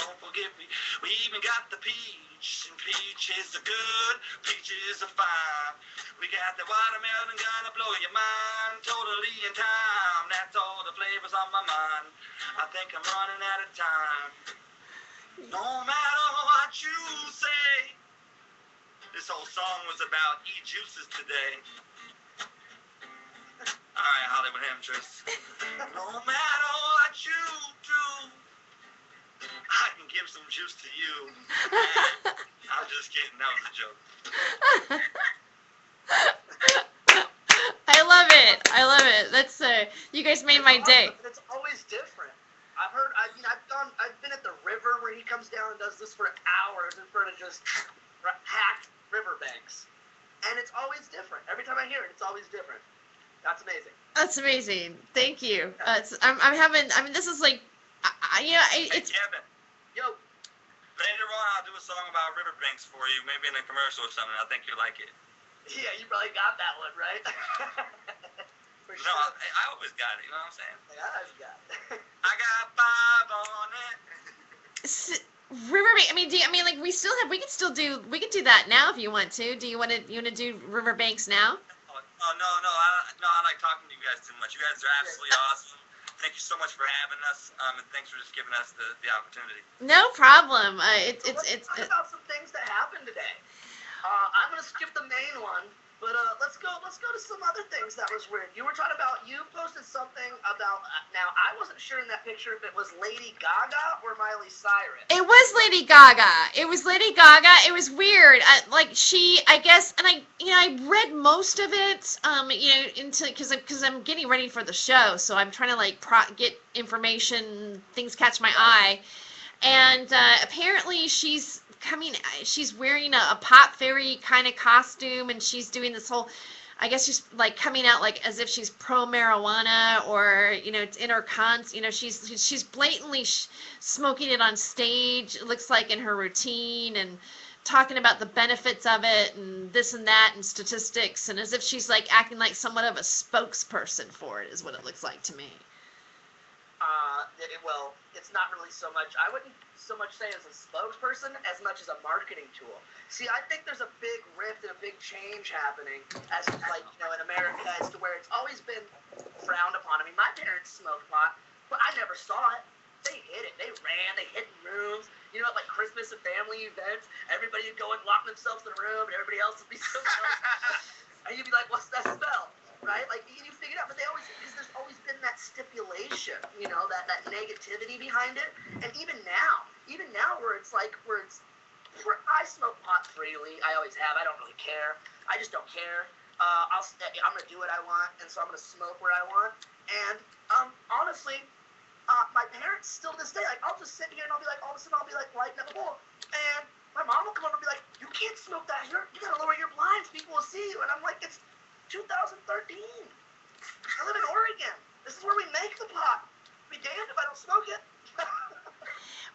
Don't forget we even got the peach, and peaches are good, peaches are fine. We got the watermelon gonna blow your mind, totally in time. That's all the flavors on my mind. I think I'm running out of time. No matter what you say. This whole song was about e-juices today. Alright, Hollywood Hemptress. No matter what you do, I can give some juice to you. I'm just kidding, that was a joke. I love it. I love it. That's you guys made my day. It's always different. I've been at the river where he comes down and does this for hours in front of just hacked riverbanks, and it's always different. Every time I hear it, it's always different. That's amazing. That's amazing. Thank you. I'm having. I mean, this is like, it's. Hey, Kevin, Yo, later on I'll do a song about riverbanks for you, maybe in a commercial or something. I think you'll like it. yeah, you probably got that one right. For No, sure. I always got it, you know what I'm saying? Yeah, I've got it. I got 5 on it. Riverbank. I mean, like we can still do. We can do that now if you want to. Do you want to do Riverbanks now? Oh, no, I like talking to you guys too much. You guys are absolutely awesome. Thank you so much for having us, and thanks for just giving us the opportunity. No problem. Let's talk about some things that happened today. I'm gonna skip the main one, but let's go to some other things that was weird. You posted something about. Now I wasn't sure in that picture if it was Lady Gaga or Miley Cyrus. It was Lady Gaga. It was Lady Gaga. It was weird. I guess, and I read most of it, because I'm getting ready for the show, so I'm trying to get information, things catch my eye, and apparently she's wearing a pop fairy kind of costume, and she's doing this whole, I guess she's coming out as if she's pro marijuana, or it's in her she's blatantly smoking it on stage. It looks like in her routine, and talking about the benefits of it and this and that and statistics, and as if she's acting like somewhat of a spokesperson for it is what it looks like to me. Well, it's not really so much. I wouldn't so much say as a spokesperson as much as a marketing tool. See, I think there's a big rift and a big change happening as in America, as to where it's always been frowned upon. I mean, my parents smoked pot, but I never saw it. They hid it. They ran. They hid in rooms. You know, at Christmas and family events, everybody would go and lock themselves in a room, and everybody else would be so close. And you'd be like, "What's that smell?" Right? You figure it out, but because there's always been that stipulation, that negativity behind it. And even now where I smoke pot freely, I always have. I don't really care. I just don't care. I'm gonna do what I want, and so I'm gonna smoke where I want. And honestly, my parents still to this day, I'll just sit here and I'll be all of a sudden I'll be lighting up a bowl, and my mom will come over and be like, "You can't smoke that. You gotta lower your blinds. People will see you." And I'm like, "It's 2013. I live in Oregon. This is where we make the pot. Be damned if I don't smoke it."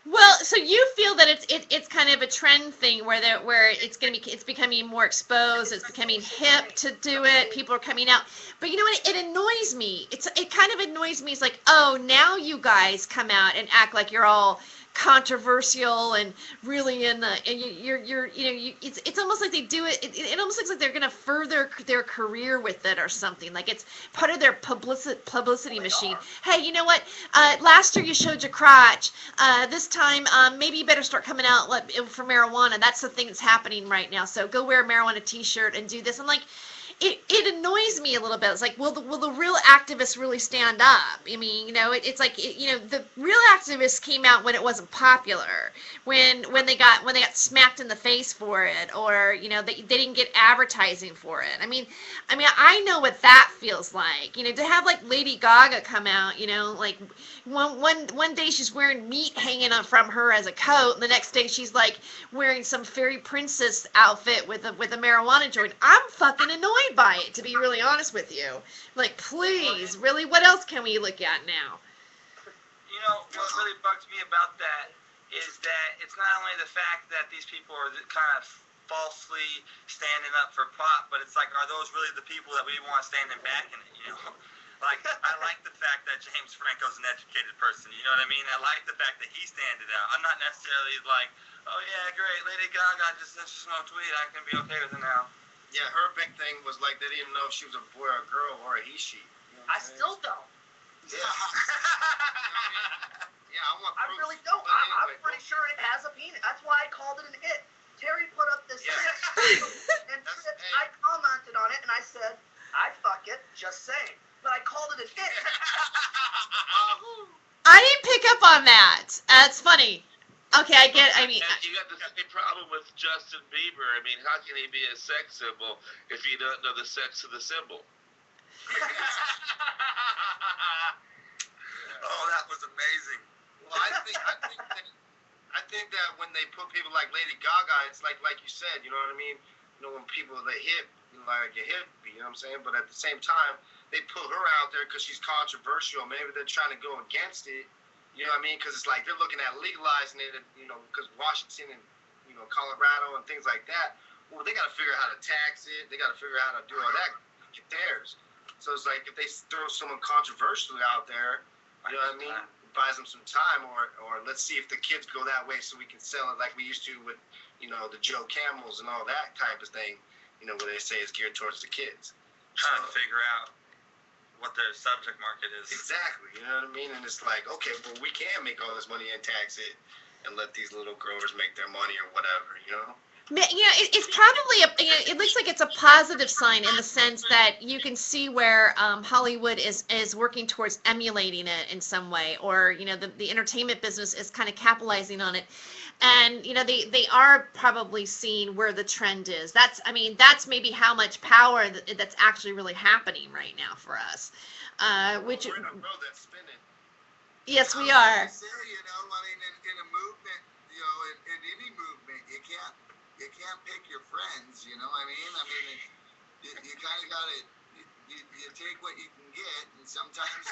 Well, so you feel that it's kind of a trend thing where it's becoming more exposed, it's becoming hip to do it, people are coming out. But you know what? It annoys me. It kind of annoys me. It's like, oh, now you guys come out and act like you're all controversial and really in the, and you're it's almost like they do it, it almost looks like they're gonna further their career with it or something, like it's part of their publicity machine. Hey, you know what, last year you showed your crotch, this time maybe you better start coming out for marijuana. That's the thing that's happening right now, so go wear a marijuana t-shirt and do this. I'm like, it annoys me a little bit. It's like, will the real activists really stand up? I mean, it's like, the real activists came out when it wasn't popular, when they got smacked in the face for it, or they didn't get advertising for it. I know what that feels like. To have like Lady Gaga come out, like one day she's wearing meat hanging up from her as a coat, and the next day she's like wearing some fairy princess outfit with a marijuana joint. I'm fucking annoyed by it, to be really honest with you. Like, please, really, what else can we look at now? What really bugs me about that is that it's not only the fact that these people are kind of falsely standing up for pot, but it's like, are those really the people that we want standing back in it, Like, I like the fact that James Franco's an educated person, you know what I mean? I like the fact that he standing out. I'm not necessarily like, oh yeah, great, Lady Gaga just smoked weed, I can be okay with it now. Yeah, her big thing was like they didn't know if she was a boy or a girl or a he, she. You know I still don't. Yeah. Yeah, I want I proof. really don't. But I'm anyway, pretty sure it has a penis. That's why I called it an it. Terry put up this Yeah. and That's- hey. I commented on it and I said, I'd fuck it, just saying. But I called it an it. I didn't pick up on that. That's funny. Okay, I get. And you got the same problem with Justin Bieber. I mean, how can he be a sex symbol if you don't know the sex of the symbol? Oh, that was amazing. Well, I think that when they put people like Lady Gaga, it's like you said, you know what I mean? When people they hit, like a hippie, you know what I'm saying? But at the same time, they put her out there because she's controversial. Maybe they're trying to go against it. You know what I mean? Because it's like they're looking at legalizing it, because Washington and, Colorado and things like that. Well, they got to figure out how to tax it. They got to figure out how to do all that. Get theirs. So it's like if they throw someone controversial out there, you know what I mean? Buys them some time, or let's see if the kids go that way so we can sell it like we used to with, the Joe Camels and all that type of thing, where they say it's geared towards the kids. Trying to figure out what their subject market is. Exactly, you know what I mean? And it's like, okay, well, we can make all this money and tax it and let these little growers make their money or whatever, It's probably it looks like it's a positive sign in the sense that you can see where Hollywood is working towards emulating it in some way, or the entertainment business is kind of capitalizing on it, and they are probably seeing where the trend is. That's maybe how much power that's actually really happening right now for us, which we're in a road that's spinning. yes, we are. I say, in a movement, in any movement, you can't pick your friends, you kind of got to, you take what you can get, and sometimes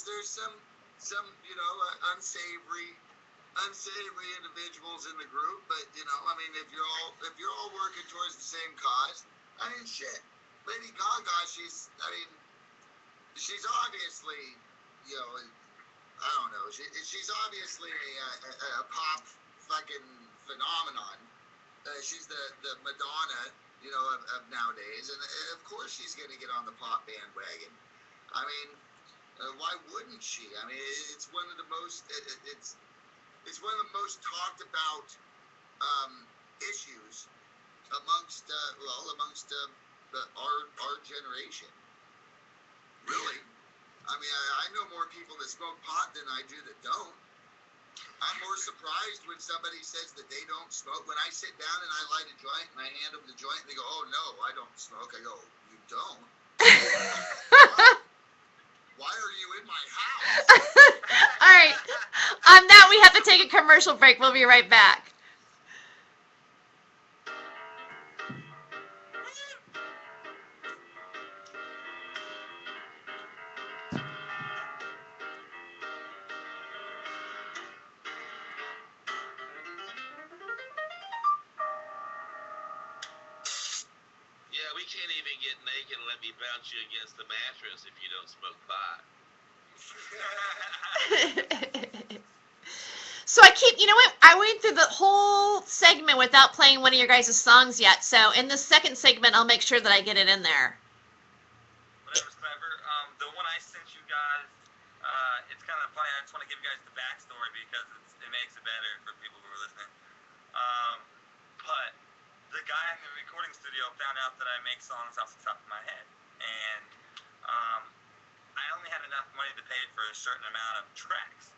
there's some unsavory individuals in the group, but if you're all working towards the same cause, shit. Lady Gaga, she's obviously, I don't know, she's obviously a pop fucking phenomenon. She's the Madonna, of nowadays, and of course she's going to get on the pop bandwagon. Why wouldn't she? It's one of the most it's one of the most talked about issues amongst our generation. Really, I know more people that smoke pot than I do that don't. I'm more surprised when somebody says that they don't smoke. When I sit down and I light a joint and I hand them the joint, they go, "Oh no, I don't smoke." I go, "You don't? Why are you in my house?" All right. On that, we have to take a commercial break. We'll be right back. Yeah, we can't even get naked and let me bounce you against the mattress if you don't smoke pot. So I keep, you know what? I went through the whole segment without playing one of your guys' songs yet. So in the second segment, I'll make sure that I get it in there. Whatever's clever. The one I sent you guys, it's kind of funny. I just want to give you guys the backstory because it makes it better for people who are listening. But the guy in the recording studio found out that I make songs off the top of my head, and I only had enough money to pay for a certain amount of tracks.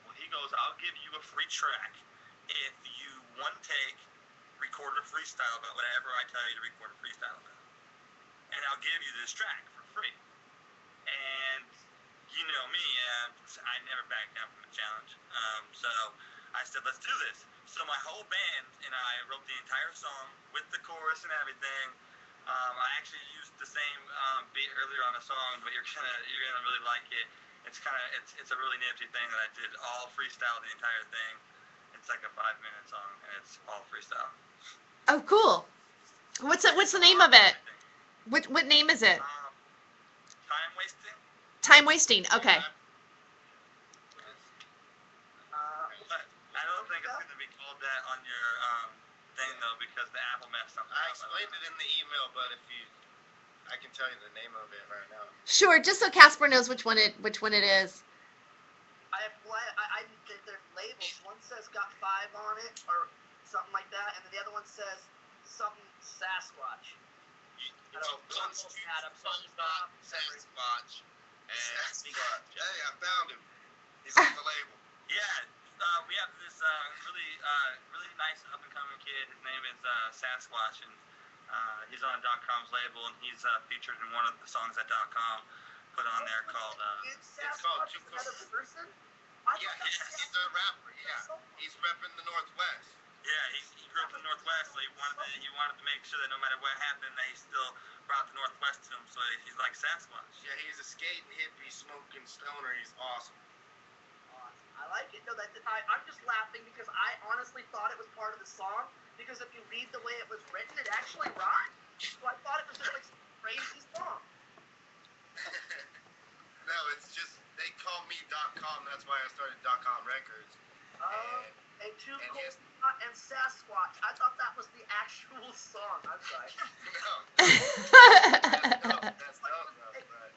Well, he goes, "I'll give you a free track if you one take record a freestyle about whatever I tell you to record a freestyle about, and I'll give you this track for free." And you know me, I never back down from a challenge. So I said, "Let's do this." So my whole band and I wrote the entire song with the chorus and everything. I actually used the same beat earlier on the song, but you're gonna really like it. It's a really nifty thing that I did all freestyle the entire thing. It's like a 5-minute song and it's all freestyle. Oh, cool. What's the name of it? What name is it? Time wasting. Time wasting. Okay. But I don't think it's gonna be called that on your thing though because the Apple messed something I up. explained it in the email, but I can tell you the name of it right now. Sure, just so Casper knows which one it is. I did their labels. One says got 5 on it or something like that, and then the other one says something Sasquatch. Sasquatch. Hey, I found him. He's on the label. Yeah, we have this really nice up and coming kid. His name is Sasquatch, and he's on .com's label, and he's featured in one of the songs that .com put on there called. It's called Too another Close. person? Yeah, he's a rapper. Yeah, he's repping the Northwest. Yeah, he grew up in the Northwest, so he wanted to make sure that no matter what happened, that he still brought the Northwest to him. So he's like Sasquatch. Yeah, he's a skating hippie, smoking stoner. He's awesome. I like it. No, I'm just laughing because I honestly thought it was part of the song. Because if you read the way it was written, it actually rhymed. So I thought it was just like some crazy song. No, it's just they call me .com. That's why I started .com Records. And Too Cold and Sasquatch. I thought that was the actual song. I'm sorry. No, that's dope, but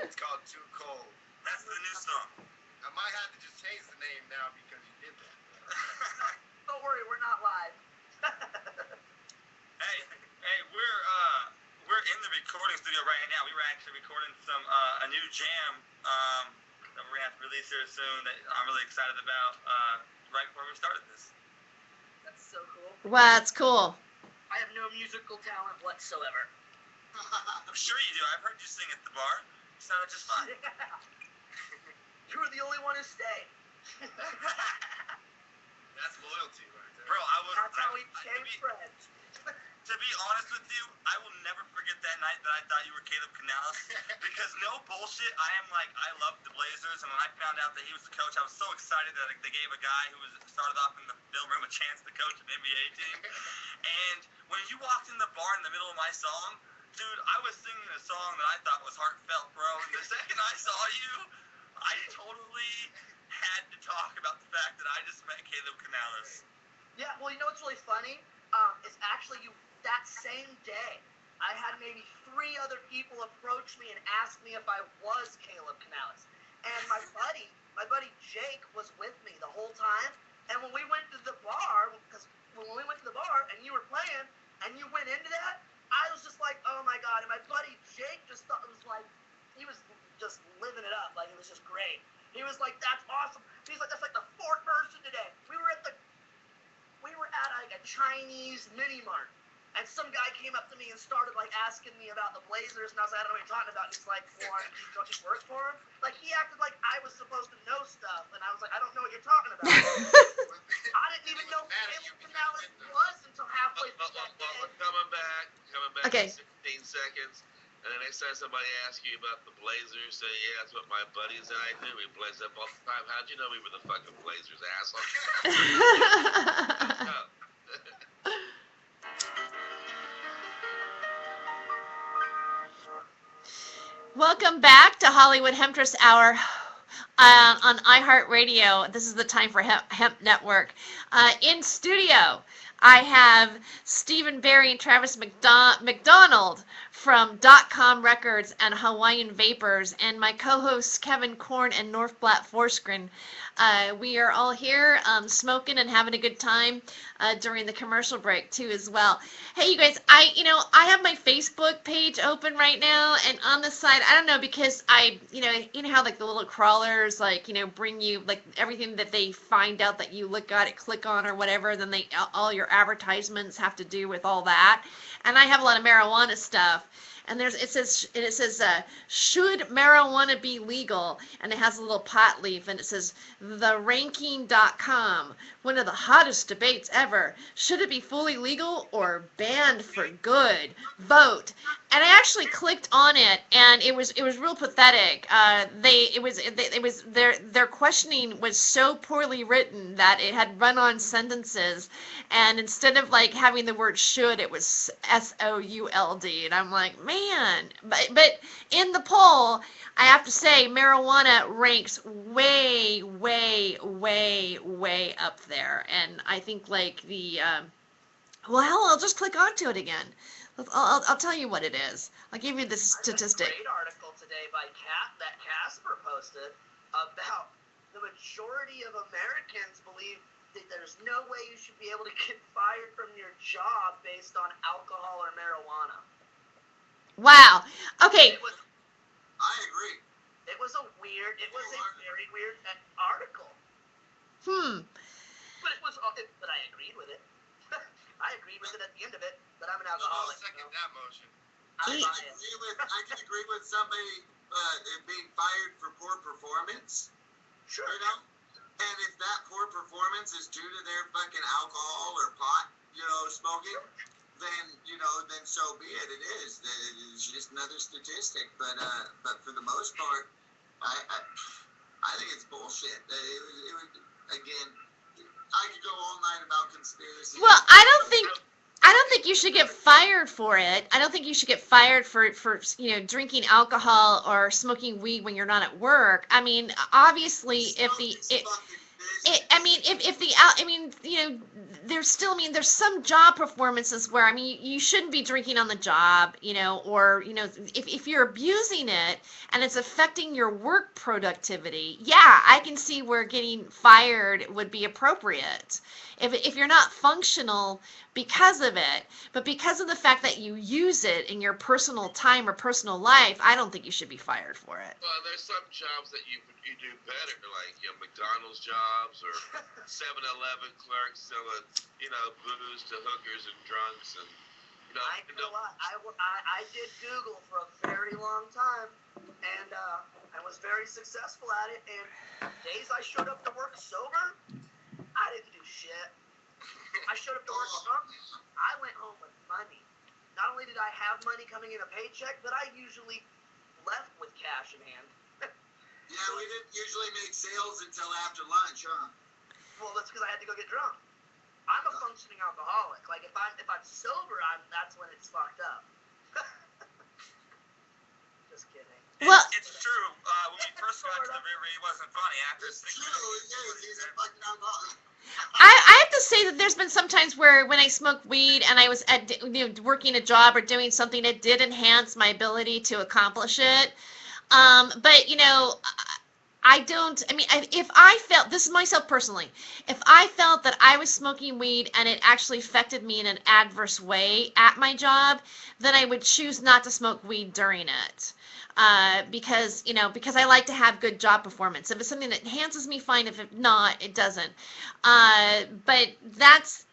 it's called Too Cold. That's the new song. I might have to just change the name now because you did that. Don't worry, we're not live. Hey, we're in the recording studio right now. We were actually recording a new jam that we're gonna have to release here soon. That I'm really excited about. Right before we started this. That's so cool. Wow, that's cool. I have no musical talent whatsoever. I'm sure you do. I've heard you sing at the bar. You sounded just fine. You were the only one who stayed. That's loyalty right there. Bro, That's how we changed friends. To be honest with you, I will never forget that night that I thought you were Caleb Canales. Because no bullshit, I love the Blazers, and when I found out that he was the coach, I was so excited that they gave a guy who started off in the film room a chance to coach an NBA team. And when you walked in the bar in the middle of my song, dude, I was singing a song that I thought was heartfelt, bro. And the second I saw you, I totally had to talk about the fact that I just met Caleb Canales. Yeah, well, you know what's really funny? It's actually that same day, I had maybe 3 other people approach me and ask me if I was Caleb Canales. And my buddy Jake was with me the whole time. And when we went to the bar, and you were playing, and you went into that, I was just like, oh my God. And my buddy Jake just thought it was like, he was just living it up. Like, it was just great. He was like, that's awesome. He's like, that's like the 4th person today. We were at like a Chinese mini mart. And some guy came up to me and started like asking me about the Blazers, and I was like, I don't know what you're talking about. And he's like, well, don't you work for him? Like, he acted like I was supposed to know stuff, and I was like, I don't know what you're talking about. I didn't even know Caleb Canales was until halfway through that day. We're coming back Okay. in 16 seconds. And the next time somebody asks you about the Blazers, say, yeah, that's what my buddies and I do. We blaze up all the time. How'd you know we were the fucking Blazers, asshole? Welcome back to Hollywood Hemptress Hour. on iHeartRadio. This is the time for Hemp Network. In studio, I have Stephen Barry and Travis McDonald from .com Records and Hawaiian Vapors, and my co-hosts Kevin Korn and Northblatt Forsgren. We are all here smoking and having a good time during the commercial break too as well. Hey, you guys, I have my Facebook page open right now, and on the side, I don't know, because you know how like the little crawlers bring you like everything that they find out that you look at it, click on or whatever, then all your advertisements have to do with all that. And I have a lot of marijuana stuff. And it says should marijuana be legal? And it has a little pot leaf, and it says theranking.com, one of the hottest debates ever. Should it be fully legal or banned for good? Vote. And I actually clicked on it, and it was real pathetic. Their questioning was so poorly written that it had run-on sentences, and instead of like having the word should, it was SOULD, and I'm like, man. But in the poll, I have to say marijuana ranks way, way, way, way up there, and I think like well, I'll just click onto it again. I'll tell you what it is. I'll give you this statistic. I read a great article today by that Casper posted about the majority of Americans believe that there's no way you should be able to get fired from your job based on alcohol or marijuana. Wow. Okay. I agree. It was a very weird article. But I agreed with it. I agreed with it at the end of it, but I'm an I'll alcoholic. second that motion. I can agree with somebody being fired for poor performance. Sure. You know? And if that poor performance is due to their fucking alcohol or pot, smoking, then so be it. It is. It's just another statistic. But for the most part, I think it's bullshit. It would, again, I could go all night about conspiracy. Well, I don't think you should get fired for it. I don't think you should get fired for drinking alcohol or smoking weed when you're not at work. I mean, obviously, there's some job performances where, you shouldn't be drinking on the job, or, if you're abusing it and it's affecting your work productivity, yeah, I can see where getting fired would be appropriate. If you're not functional because of it, but because of the fact that you use it in your personal time or personal life, I don't think you should be fired for it. Well, there's some jobs that you do better, like McDonald's jobs or 7-Eleven clerks selling, booze to hookers and drunks, and I ain't gonna lie. I did Google for a very long time, and I was very successful at it. And days I showed up to work sober, I didn't do shit. I showed up to work drunk. I went home with money. Not only did I have money coming in a paycheck, but I usually left with cash in hand. Yeah, we didn't usually make sales until after lunch, huh? Well, that's because I had to go get drunk. I'm a functioning alcoholic. Like if I'm sober, that's when it's fucked up. Just kidding. Well, It's true. When we first got to the river, it wasn't funny. After It's 6 true, minutes, it is. He's a fucking alcoholic. I have to say that there's been some times where when I smoked weed and I was working a job or doing something, it did enhance my ability to accomplish it. But if I felt, this is myself personally, if I felt that I was smoking weed and it actually affected me in an adverse way at my job, then I would choose not to smoke weed during it. Because I like to have good job performance. If it's something that enhances me, fine. If it not, it doesn't. But that's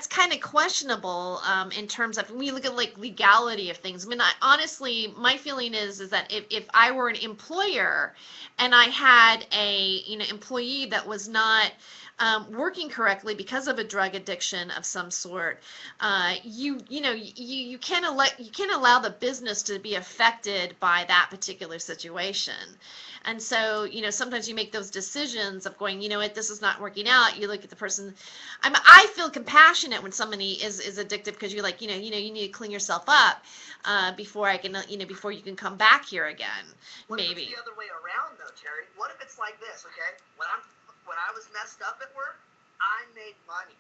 kind of questionable in terms of when we look at like legality of things. Honestly, my feeling is that if I were an employer and I had a employee that was not working correctly because of a drug addiction of some sort, you can't allow the business to be affected by that particular situation. And so, sometimes you make those decisions of going, this is not working out. You look at the person. I feel compassionate when somebody is addicted, because you're like, you need to clean yourself up before I can, before you can come back here again. What if Maybe. it's the other way around, though, Terry? What if it's like this, okay? When I was messed up at work, I made money.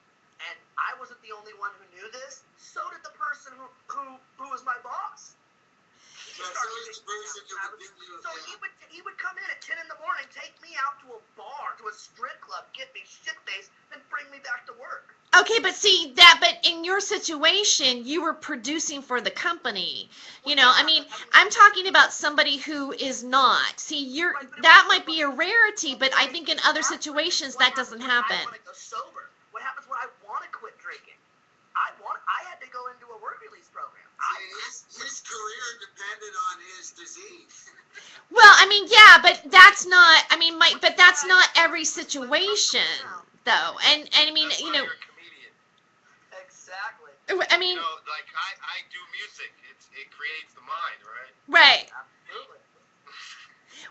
And I wasn't the only one who knew this. So did the person who was my boss. Yeah, so is the person who would give you. So he would come in at 10 in the morning, take me out to a bar, to a strip club, get me shit-faced, then bring me back to work. Okay, but in your situation, you were producing for the company. I'm talking about somebody who is not. See, that might be a rarity, but I think in other situations that doesn't happen. I want to go sober. What happens when I want to quit drinking? I had to go into a work release program. His career depended on his disease. Well, yeah, but that's not. But that's not every situation, though. And That's why you're a comedian. Exactly. Like I do music. It creates the mind, right? Right. Absolutely.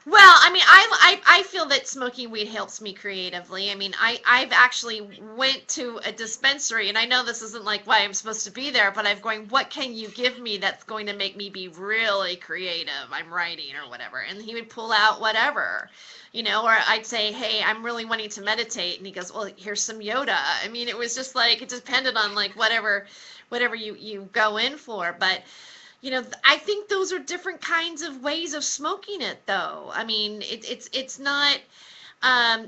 Well, I feel that smoking weed helps me creatively. I've actually went to a dispensary, and I know this isn't like why I'm supposed to be there, but I'm going, what can you give me that's going to make me be really creative? I'm writing or whatever. And he would pull out whatever, or I'd say, hey, I'm really wanting to meditate. And he goes, well, here's some Yoda. It was just like, it depended on like whatever you go in for. But I think those are different kinds of ways of smoking it, though. It's not, yeah,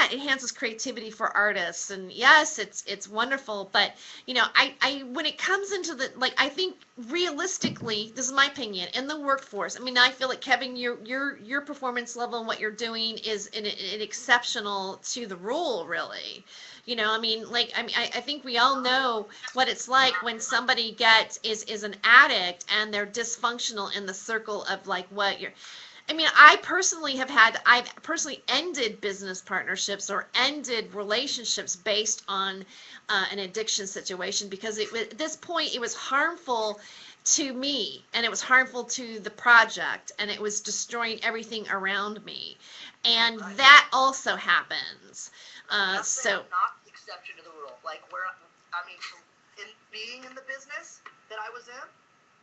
it enhances creativity for artists, and yes, it's wonderful. But I when it comes into I think realistically, this is my opinion, in the workforce. I feel like, Kevin, your performance level and what you're doing is an exceptional to the rule, really. I think we all know what it's like when somebody is an addict and they're dysfunctional in the circle of like what you're. I've personally ended business partnerships or ended relationships based on an addiction situation, because at this point it was harmful to me, and it was harmful to the project, and it was destroying everything around me, and that also happens. So. Not the exception to the rule. Like in being in the business that I was in,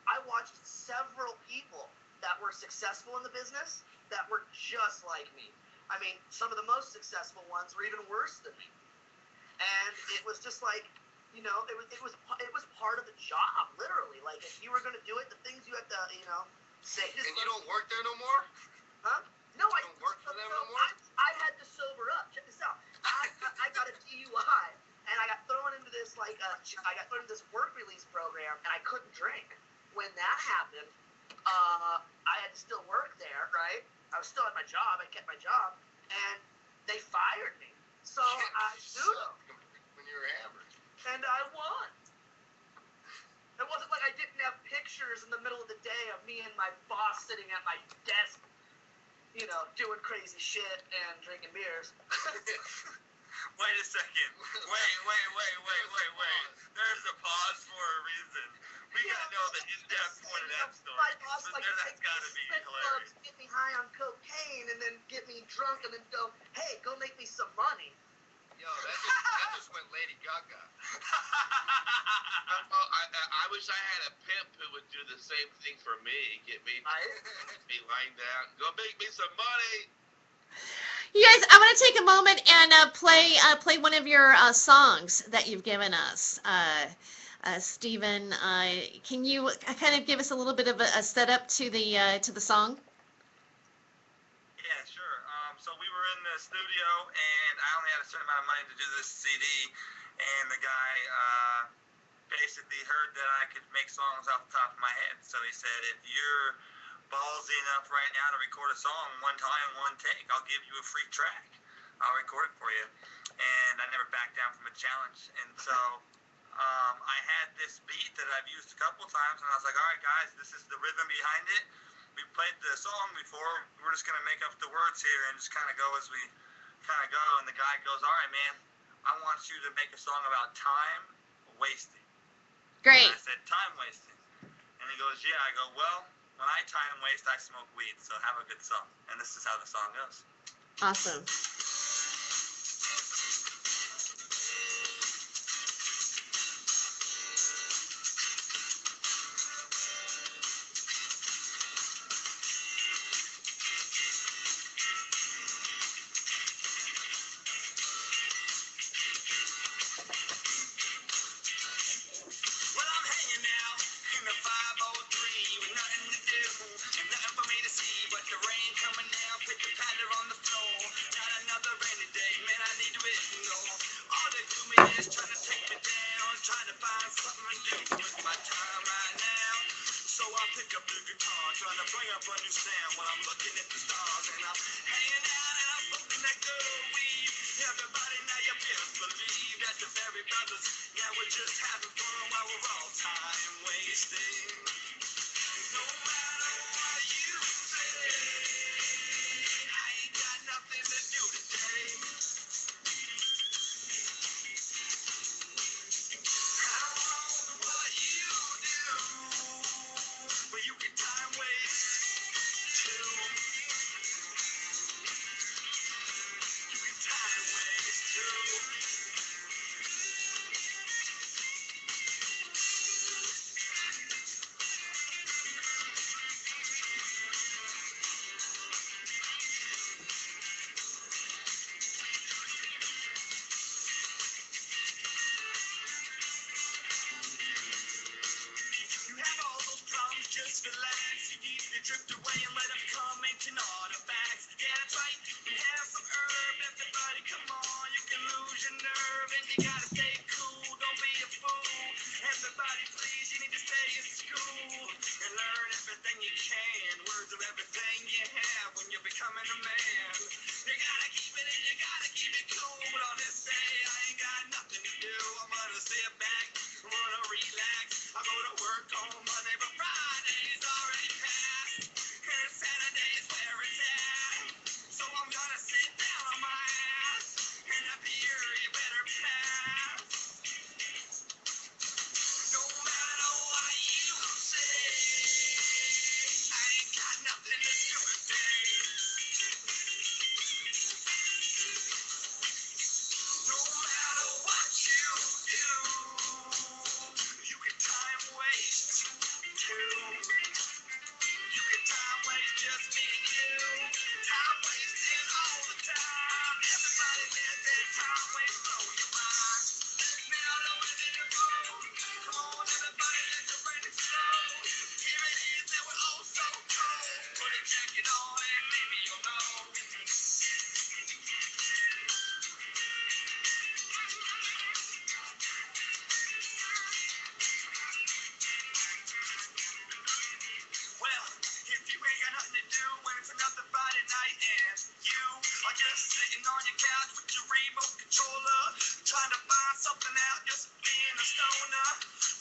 I watched several people that were successful in the business that were just like me. Some of the most successful ones were even worse than me. And it was just like, it was part of the job, literally. Like, if you were going to do it, the things you had to, say. And you don't work there no more? Huh? No, I don't work for them no more? I had to sober up. Check this out. I got a DUI, and I got thrown into this work release program, and I couldn't drink. When that happened, I had to still work there, right? I was still at my job. I kept my job, and they fired me. So I sued them. When you were average. And I won. It wasn't like I didn't have pictures in the middle of the day of me and my boss sitting at my desk, doing crazy shit and drinking beers. Wait a second. Wait. There's a pause for a reason. We gotta know the in-depth point of that story. My boss That's gotta be hilarious. Get me high on cocaine and then get me drunk and then go, hey, go make me some money. Yo, that just went Lady Gaga. I wish I had a pimp who would do the same thing for me. Get me lined out. Go make me some money. You guys, I want to take a moment and play one of your songs that you've given us. Stephen, can you kind of give us a little bit of a setup to the song? Yeah, sure. So we were in the studio, and I only had a certain amount of money to do this CD, and the guy basically heard that I could make songs off the top of my head. So he said, if you're ballsy enough right now to record a song one time, one take, I'll give you a free track. I'll record it for you. And I never backed down from a challenge. And so I had this beat that I've used a couple times, and I was like, all right, guys, this is the rhythm behind it. We played the song before. We're just going to make up the words here and just kind of go as we kind of go, and the guy goes, all right, man, I want you to make a song about time wasting. Great. And I said, time wasting. And he goes, yeah. I go, well, when I time waste, I smoke weed, so have a good song. And this is how the song goes. Awesome. Well, I'm hanging out in the 503 with nothing to do, nothing for me to see but the rain coming down, pick a patter on the floor. Not another rainy day, man, I need to ignore all the gloominess trying to take me down, trying to find something to do with my time right now. So I pick up the guitar, trying to bring up a new sound when I'm looking at the stars, and I'm hanging out and I'm smoking that good weed. Everybody now you best believe that the very brothers, yeah, we're just having fun while we're all time wasting. No matter what you say, I ain't got nothing to do today. I don't know what you do, but you can time waste too. You can time waste too. You have all those problems, just relax. You need to drift away and let them come ancient artifacts. Yeah, that's right. You have some herb, everybody, come on. You can lose your nerve and you gotta stay cool. Don't be a fool. Everybody, please, you need to stay in school and learn everything you can. Words of everything you have when you're becoming a man. You gotta keep it and you gotta keep it cool. But on this day, I ain't got nothing to do. I'm gonna sit back, I'm gonna relax. I go to work on Monday, but Friday's already passed. And Saturday's where it's at. So I'm gonna sit down on my ass. And up here, you better pass. No matter what you say, I ain't got nothing to do today. No matter what you do, you can time waste too. You can time waste just me and you. Time wasting all the time. Everybody let that time waste blow your mind. Now loaded in the room. Come on, everybody, let the rain explode. Here it is, and we're all so cold. Put a jacket on and maybe you'll know. Well, if you ain't got nothing to do when it's another Friday night and you are just sitting on your couch with your remote controller, trying to find something out, just being a stoner,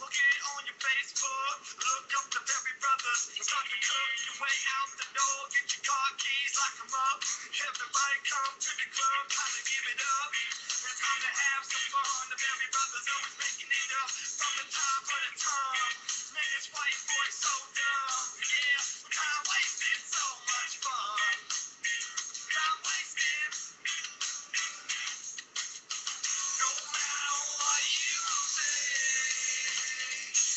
well, get on your Facebook, look up the Berry Brothers, and start to cook your way out the door, get your car keys, lock them up, everybody come to the club, time to give it up, it's time to have some fun, the Berry Brothers always making it up, from the top of the tongue, man, this white boy so dumb, yeah, time wasting so much fun, time wasting, no matter what you say,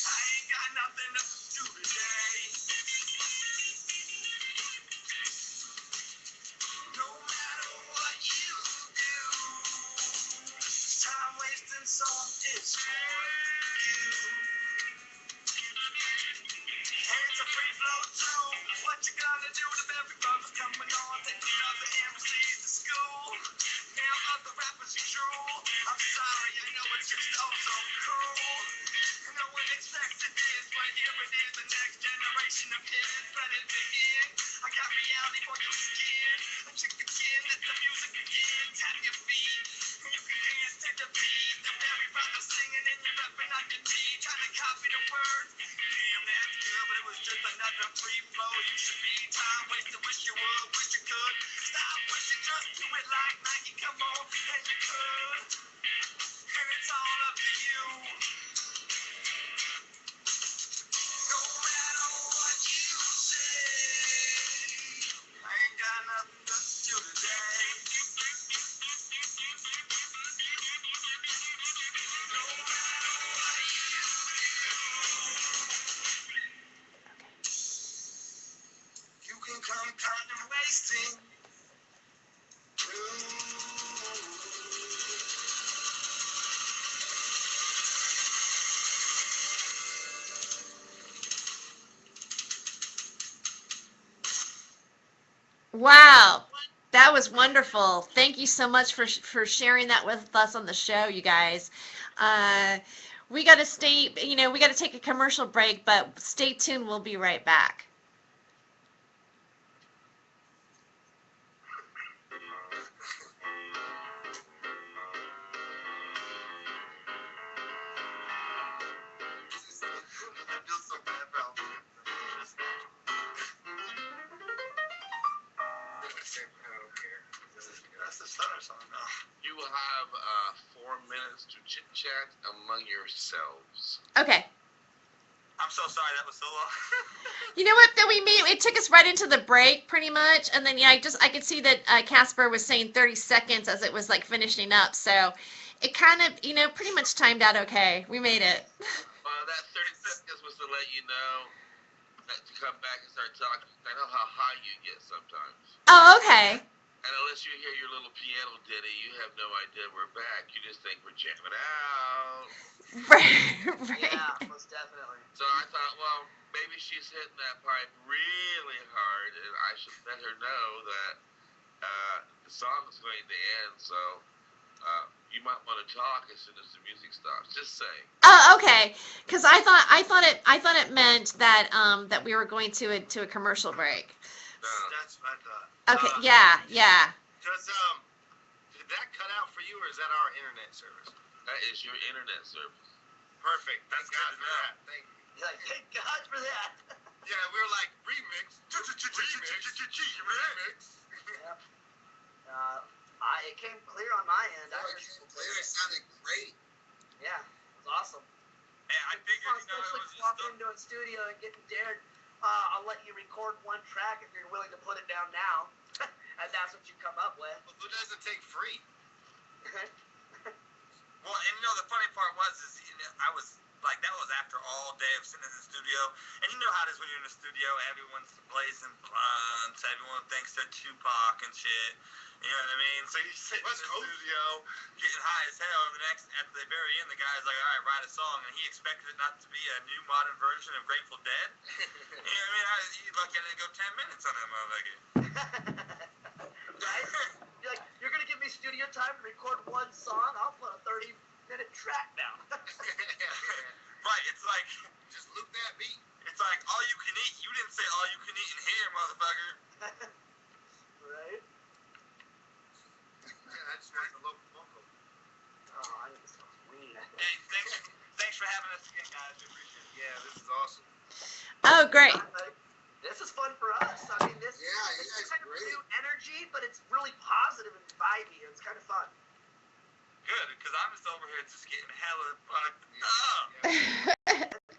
I ain't got nothing to do today. No matter what you do, time wasting song is for you. And it's a free flow too. What you gonna do? The Berry Brothers coming on, taking other MCs to school. Now other rappers are drool. I'm sorry, I know it's just oh so cool. And no one expected this, but here it is, the next generation of hits. Let it begin. I got reality for your skin. A chick again, let the music begin. Tap your feet, and you can dance to the beat. The Berry Brothers singing and you're rapping on your teeth, trying to copy the words. Damn, that's good, but it was just another free flow. Should be time wasted, wish you would, wish you could. Stop wishing, just do it like Nike, come on, and you could. And it's all up to you. No matter what you say, I ain't got nothing to do today. No matter what you do, you can come time wasting. Wow, that was wonderful. Thank you so much for sharing that with us on the show, you guys. Uh, we got to stay, we got to take a commercial break, but stay tuned. We'll be right back. I feel so bad for Alvin. I don't care. That's the Southern song, though. You will have 4 minutes to chit chat among yourselves. Okay. I'm so sorry that was so long. You know what? That we made it took us right into the break, pretty much, and then I could see that Casper was saying 30 seconds as it was like finishing up, so it kind of pretty much timed out okay. We made it. That 30 seconds was to let you know that to come back and start talking. I know how high you get sometimes. Oh, okay. And unless you hear your little piano ditty, you have no idea we're back. You just think we're jamming out. Right. Yeah, most definitely. So I thought, well, maybe she's hitting that pipe really hard, and I should let her know that the song is going to end. So you might want to talk as soon as the music stops. Just saying. Oh, okay. Because I thought it meant that that we were going to a commercial break. That's what I thought. Okay. Yeah. Did that cut out for you, or is that our internet service? That is your internet service. Perfect. Thank That's God good to for know. that. Thank you. You're like, thank God for that. Yeah, we were like, remix. Remix. Yep. It came clear on my end. I heard, It sounded great. yeah, it was awesome. Hey, I figured, it Especially was just walking into a studio and getting dared. I'll let you record one track if you're willing to put it down now, and that's what you come up with. Well, who doesn't take free? Well, and the funny part was, I was like, that was after all day of sitting in the studio. And you know how it is when you're in the studio, everyone's blazing blunts, everyone thinks they're Tupac and shit. You know what I mean? So you sit in the studio, getting high as hell, and at the very end, the guy's like, all right, write a song, and he expected it not to be a new modern version of Grateful Dead. You know what I mean? He's lucky I didn't go 10 minutes on that motherfucker. Right? You're like, you're gonna give me studio time to record one song? I'll put a 30-minute track down. Right, it's like, Just loop that beat. it's like all you can eat. You didn't say all you can eat in here, motherfucker. Right? Yeah, I just want the local vocal. Oh, I need to smoke weed. Hey, thanks for having us again, guys. We appreciate it. Yeah, this is awesome. Oh, great. This is fun for us. I mean, this Yeah, it's it's kind of great. new energy, but it's really positive and vibey. It's kind of fun. Good, because I'm just over here just getting hella fucked up.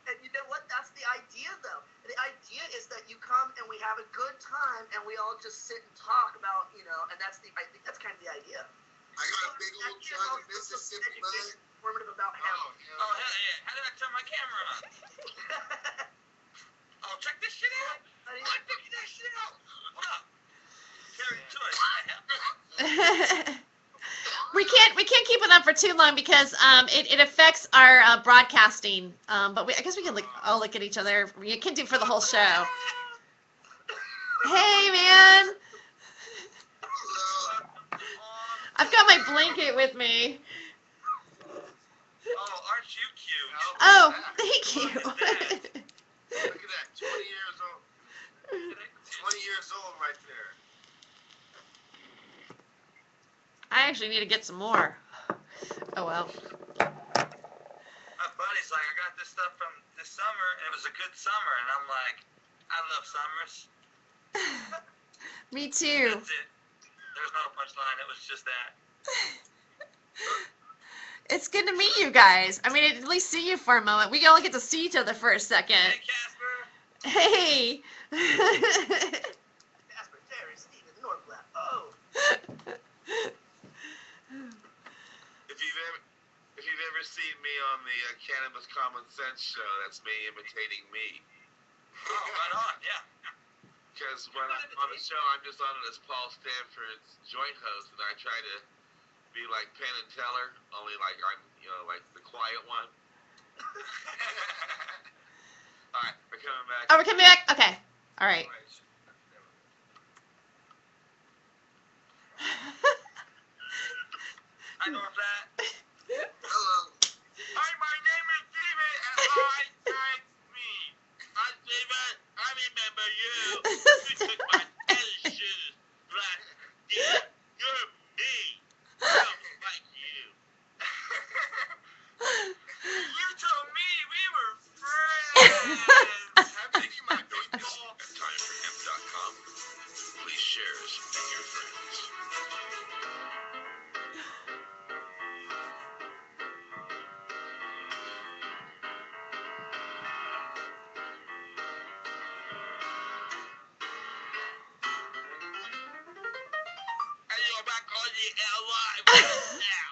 And you know what? That's the idea, though. The idea is that you come and we have a good time, and we all just sit and talk about, and I think that's kind of the idea. I got a big old jug of Mississippi mud. Informative about him. Oh, yeah. Oh, hell yeah. How did I turn my camera on? Oh, check this shit out. I'm picking that shit out. What up? Terry Joyce. We can't keep it up for too long because it affects our broadcasting. But I guess we can all look at each other. You can do for the whole show. Hey, man. I've got my blanket with me. Oh, aren't you cute? Oh, thank you. Look at that. 20 years old. 20 years old right there. I actually need to get some more. Oh, well. My buddy's like, I got this stuff from this summer, and it was a good summer. And I'm like, I love summers. Me too. That's it. There was no punchline. It was just that. It's good to meet you guys. I mean, at least see you for a moment. We only get to see each other for a second. Hey, Casper. Hey. Casper, Terry, Steven, Northwest. Oh. If you've ever seen me on the Cannabis Common Sense show, that's me imitating me. Oh, right on. Yeah. Because when I'm on the show, I'm just on it as Paul Stanford's joint host, and I try to be like Penn and Teller, only like I'm, like the quiet one. All right, we're coming back. Oh, we're coming back? Okay. All right. I know that. Hello. Hi, my name is Steven, and hi, thanks me. I'm Steven. I remember you. You took my tennis shoes last year. You're me. I don't like you. You told me we were friends. I'm taking my baseball. Time for hemp.com. Please share us with your friends. And you're back on the live now.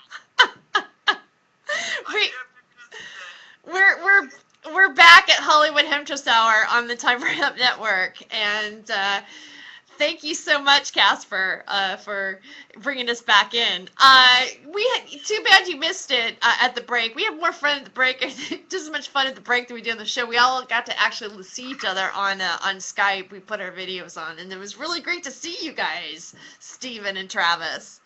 We're back at Hollywood Hemptress Hour on the Time for Hemp Network, and thank you so much, Casper, for bringing us back in. Too bad you missed it at the break. We had more fun at the break, just as much fun at the break than we did on the show. We all got to actually see each other on Skype. We put our videos on, and it was really great to see you guys, Steven and Travis.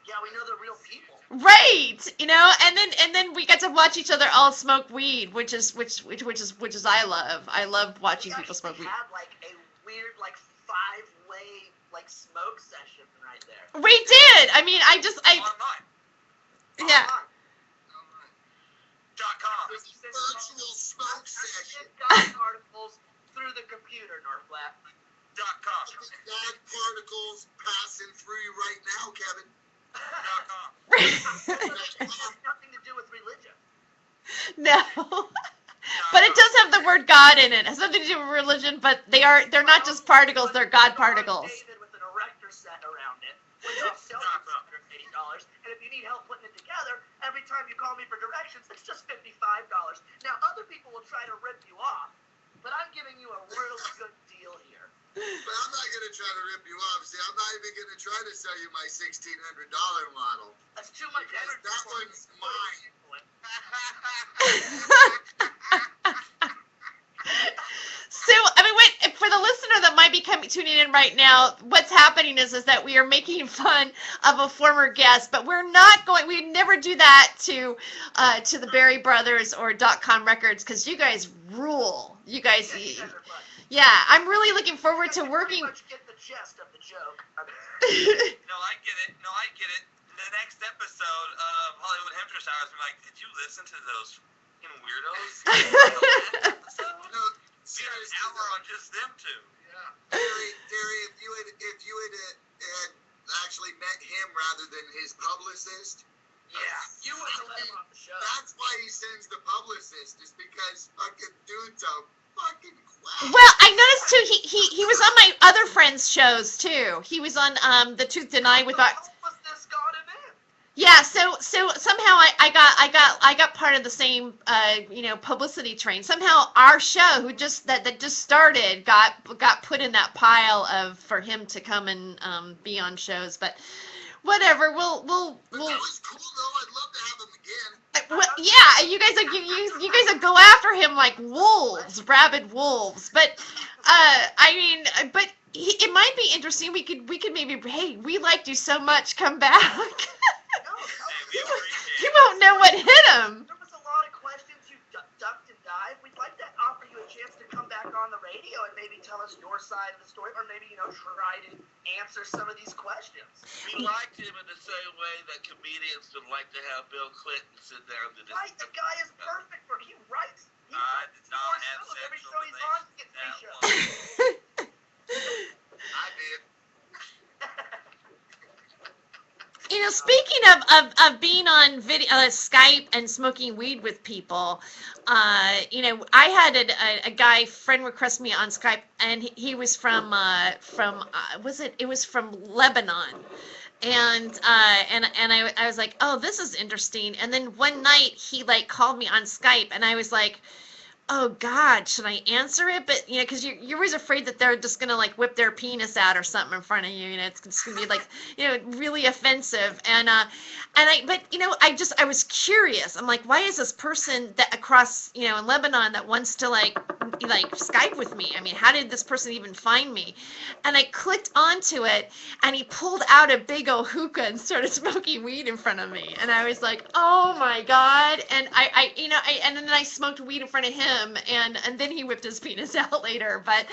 Yeah, we know they're real people. Right, and then we got to watch each other all smoke weed, which is I love. I love watching people smoke weed. We had like a weird 5-way smoke session right there. We did. I mean, Online. yeah. .com. Virtual smoke session. God particles through the computer, Northwest. .com. God particles passing through you right now, Kevin. .com. It has nothing to do with religion. No. But it does have the word God in it. It has nothing to do with religion, but they're not just particles, they're God particles. David with an erector set around it, which I'll sell you for $180. And if you need help putting it together, every time you call me for directions, it's just $55. Now, other people will try to rip you off, but I'm giving you a really good deal here. But I'm not going to try to rip you off. See, I'm not even going to try to sell you my $1,600 model. That's too much Because energy. that one's mine. So, I mean, wait, for the listener that might be tuning in right now, what's happening is that we are making fun of a former guest, but we never do that to the Berry Brothers or .com Records, because you guys rule. You guys, yeah, I'm really looking forward to working. Pretty much get the gist of the joke. No, I get it. The next episode of Hollywood Hemptress Hour is like, did you listen to those fucking weirdos? No, seriously. An hour on just them two. Yeah. Terry, if you had actually met him rather than his publicist, Yeah, you wouldn't let him on the show. that's why he sends the publicist, is because fucking dude's a fucking quack. Well, I noticed too. He was on my other friends' shows too. He was on The Truth Denied with. How was this got him in? Yeah, so somehow I got part of the same publicity train. Somehow our show that just started got put in that pile for him to come and be on shows. But whatever, we'll But that was cool though. I'd love to have him again. well, yeah, you guys would go after him like wolves, rabid wolves. But it might be interesting. We could maybe, hey, we liked you so much, come back. You won't know what hit him. There was a lot of questions you ducked and dived. We'd like to offer you a chance to come back on the radio and maybe tell us your side of the story, or maybe try to answer some of these questions. We liked him in the same way that comedians would like to have Bill Clinton sit down to Right, the guy is perfect for. He writes. He I did not more have shows. Every sexual show he's on, he gets free relations shows. that I did. speaking of being on video, Skype and smoking weed with people, I had a guy friend request me on Skype, and he was it was from Lebanon. And I was like, oh, this is interesting. And then one night he like called me on Skype, and I was like, oh God, should I answer it? But because you're always afraid that they're just gonna like whip their penis out or something in front of you. It's just gonna be like really offensive. But I was curious. I'm like, why is this person that across in Lebanon that wants to like Skype with me? I mean, how did this person even find me? And I clicked onto it, and he pulled out a big old hookah and started smoking weed in front of me. And I was like, oh my God. And and then I smoked weed in front of him. And then he whipped his penis out later, but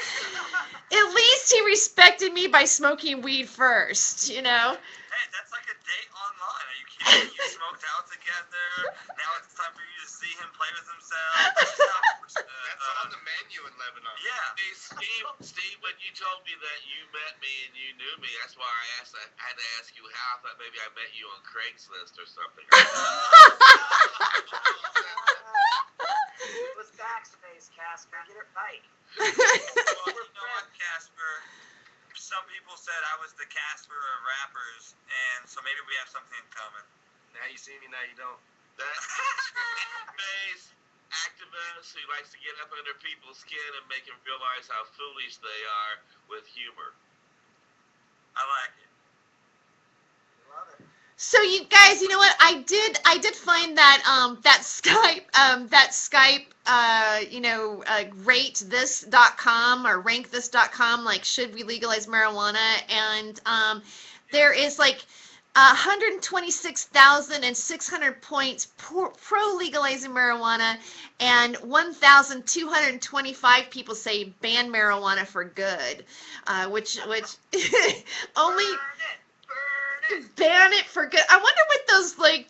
at least he respected me by smoking weed first, Hey, that's like a date online. Are you kidding? You smoked out together. Now it's time for you to see him play with himself. That's on the menu in Lebanon. Yeah. Steve, when you told me that you met me and you knew me, that's why I had to ask you how. I thought maybe I met you on Craigslist or something. It was backspace, Casper. Get it right. Well, you know what, Casper? Some people said I was the Casper of rappers, and so maybe we have something in common. Now you see me, now you don't. That based activist who likes to get up under people's skin and make them realize how foolish they are with humor. I like it. Love it. So you guys, you know what? I did find that Skype ratethis.com or rankthis.com, like, should we legalize marijuana? And there is like 126,600 points pro legalizing marijuana, and 1,225 people say ban marijuana for good, which only ban it for good. I wonder what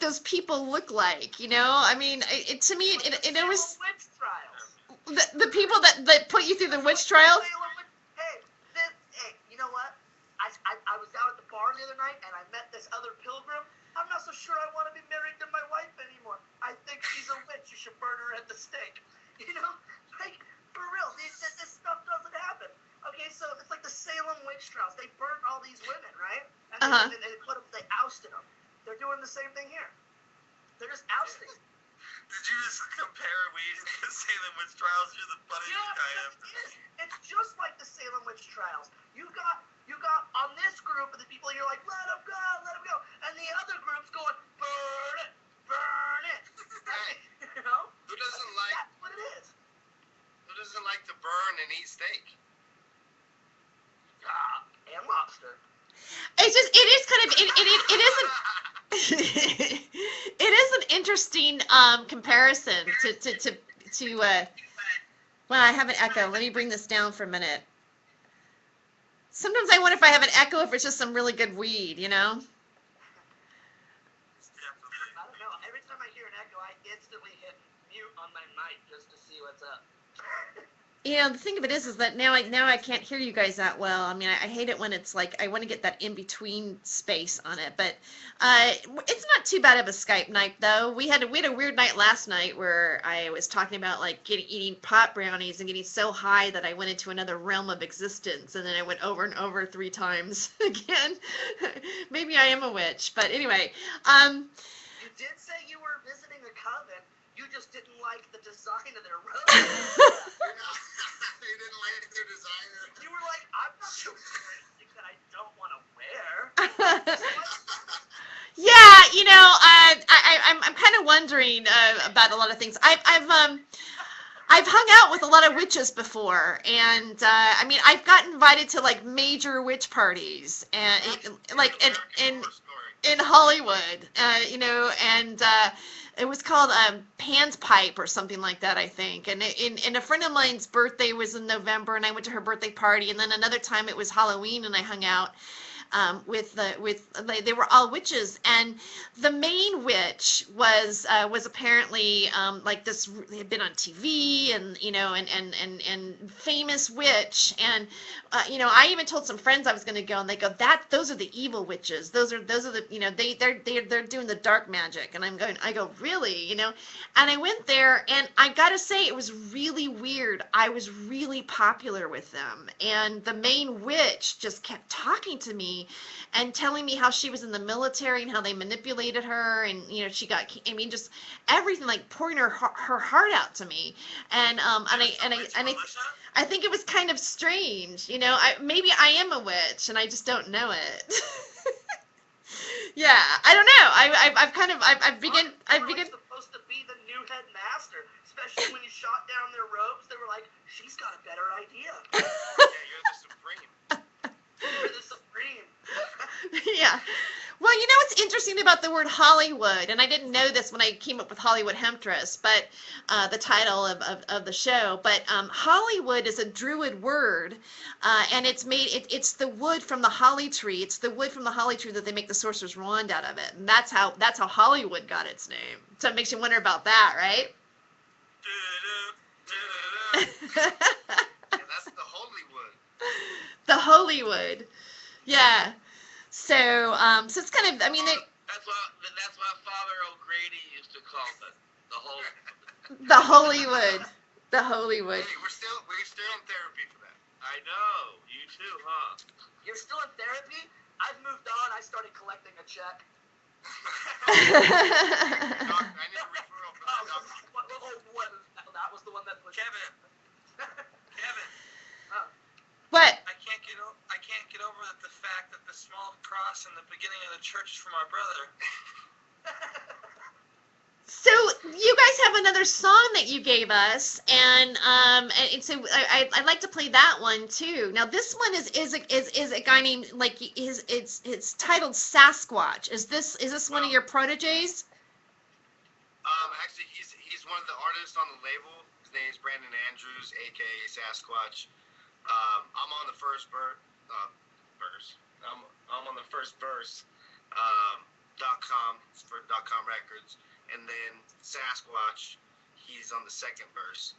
those people look like. I mean, to me it was Witch trials. the people that put you through the witch trial. Hey, you know what? I was out at the bar the other night, and I met this other pilgrim. I'm not so sure I want to be married to my wife anymore. I think she's a witch. You should burn her at the stake. Like, for real, this stuff doesn't happen. Okay, so it's like the Salem witch trials. They burnt all these women, right? And they ousted them. They're doing the same thing here. They're just ousting. Did you just compare weed to the Salem witch trials? You're the funniest guy ever. It's just like the Salem witch trials. You got on this group of the people, you're like, let them go, and the other group's going, burn it. Hey, who doesn't like? That's what it is. Who doesn't like to burn and eat steak? And lobster. It's just it is kind of it is an interesting comparison to well, I have an echo. Let me bring this down for a minute. Sometimes I wonder if I have an echo, if it's just some really good weed, I don't know. Every time I hear an echo, I instantly hit mute on my mic just to see what's up. The thing of it is that now I can't hear you guys that well. I mean, I hate it when it's like I want to get that in between space on it, but it's not too bad of a Skype night though. We had a weird night last night where I was talking about like eating pot brownies and getting so high that I went into another realm of existence, and then I went over and over 3 times again. Maybe I am a witch, but anyway. You did say you were visiting a coven. You just didn't like the design of their robes. They didn't like their designer. You were like, I'm not so anything that I don't want to wear. Yeah, I'm kind of wondering about a lot of things. I've hung out with a lot of witches before, and I mean, I've gotten invited to like major witch parties, and like in Hollywood, and it was called Pan's Pipe or something like that, I think. And a friend of mine's birthday was in November, and I went to her birthday party. And then another time it was Halloween, and I hung out. they were all witches, and the main witch was apparently like this, had been on TV, and and famous witch, and I even told some friends I was going to go, and they go, those are the evil witches, those are the they're doing the dark magic, and I go, really, and I went there, and I gotta say it was really weird. I was really popular with them, and the main witch just kept talking to me and telling me how she was in the military and how they manipulated her, and she got, just everything, like pouring her heart out to me, and I think it was kind of strange, maybe I am a witch and I just don't know it. Yeah, I don't know. I've begun. Supposed to be the new headmaster, especially when you shot down their robes. They were like, "She's got a better idea." Yeah, you're the supreme. You're the supreme. Yeah. Well, what's interesting about the word Hollywood, and I didn't know this when I came up with Hollywood Hemptress, but the title of the show, but Hollywood is a Druid word, and it's the wood from the holly tree. It's the wood from the holly tree that they make the sorcerer's wand out of it, and that's how Hollywood got its name. So it makes you wonder about that, right? Yeah, that's the holy wood. The Holywood. Yeah. So it's kind of, That's what Father O'Grady used to call the whole. the Holywood. The Holywood. Hey, we're still in therapy for that. I know, you too, huh? You're still in therapy? I've moved on. I started collecting a check. I need a referral for that doctor. That was the one that pushed. Kevin, What? I can't get over the fact that the small cross in the beginning of the church is for my brother. So you guys have another song that you gave us, and so I'd like to play that one too. Now this one is a guy named, like, it's titled Sasquatch. Is this one of your proteges? Actually, he's one of the artists on the label. His name is Brandon Andrews, aka Sasquatch. I'm on the first verse. I'm on the first verse. .com for .com Records, and then Sasquatch, he's on the second verse.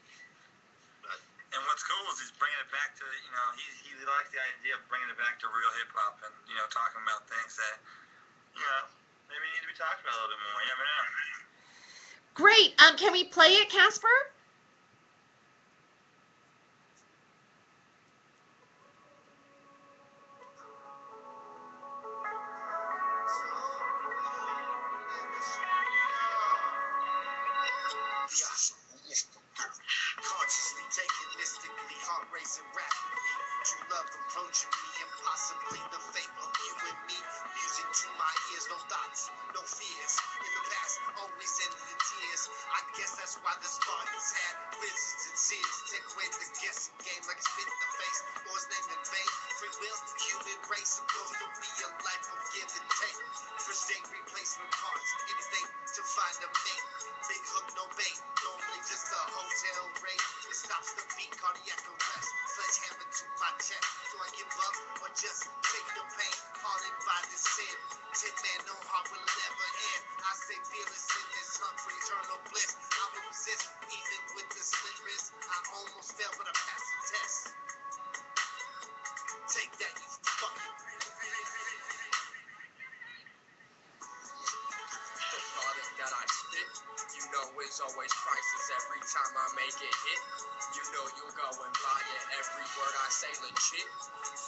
But, And what's cool is he's bringing it back to, he likes the idea of bringing it back to real hip hop, and talking about things that maybe need to be talked about a little bit more. You never know. Great. Can we play it, Casper? Consciously taken mystically, heart racing rapidly. True love approaching me, impossibly the fate of you and me. Music to my ears, no thoughts, no fears. In the past, always ended in tears. I guess that's why this body's had blizzards and sears. Take away the guessing game like a spit in the face. Lord's name in vain. Free will, human race, supposed to be a life of give and take. First date replacement parts, anything to find a mate. Big hook, no bait, normally just a hotel rate. It stops the beat, cardiac arrest. Sledgehammer to my chest. Do I give up or just take the pain? Haunted by this sin. Tin man, no heart will never end. I say fearless in this hunt for eternal bliss. I will resist, even with the slit wrist. I almost fell, but I passed the test. Take that, you fucking. The product that I spit, it's always priceless every time I make it hit. You'll go and buy it. Every word I say legit.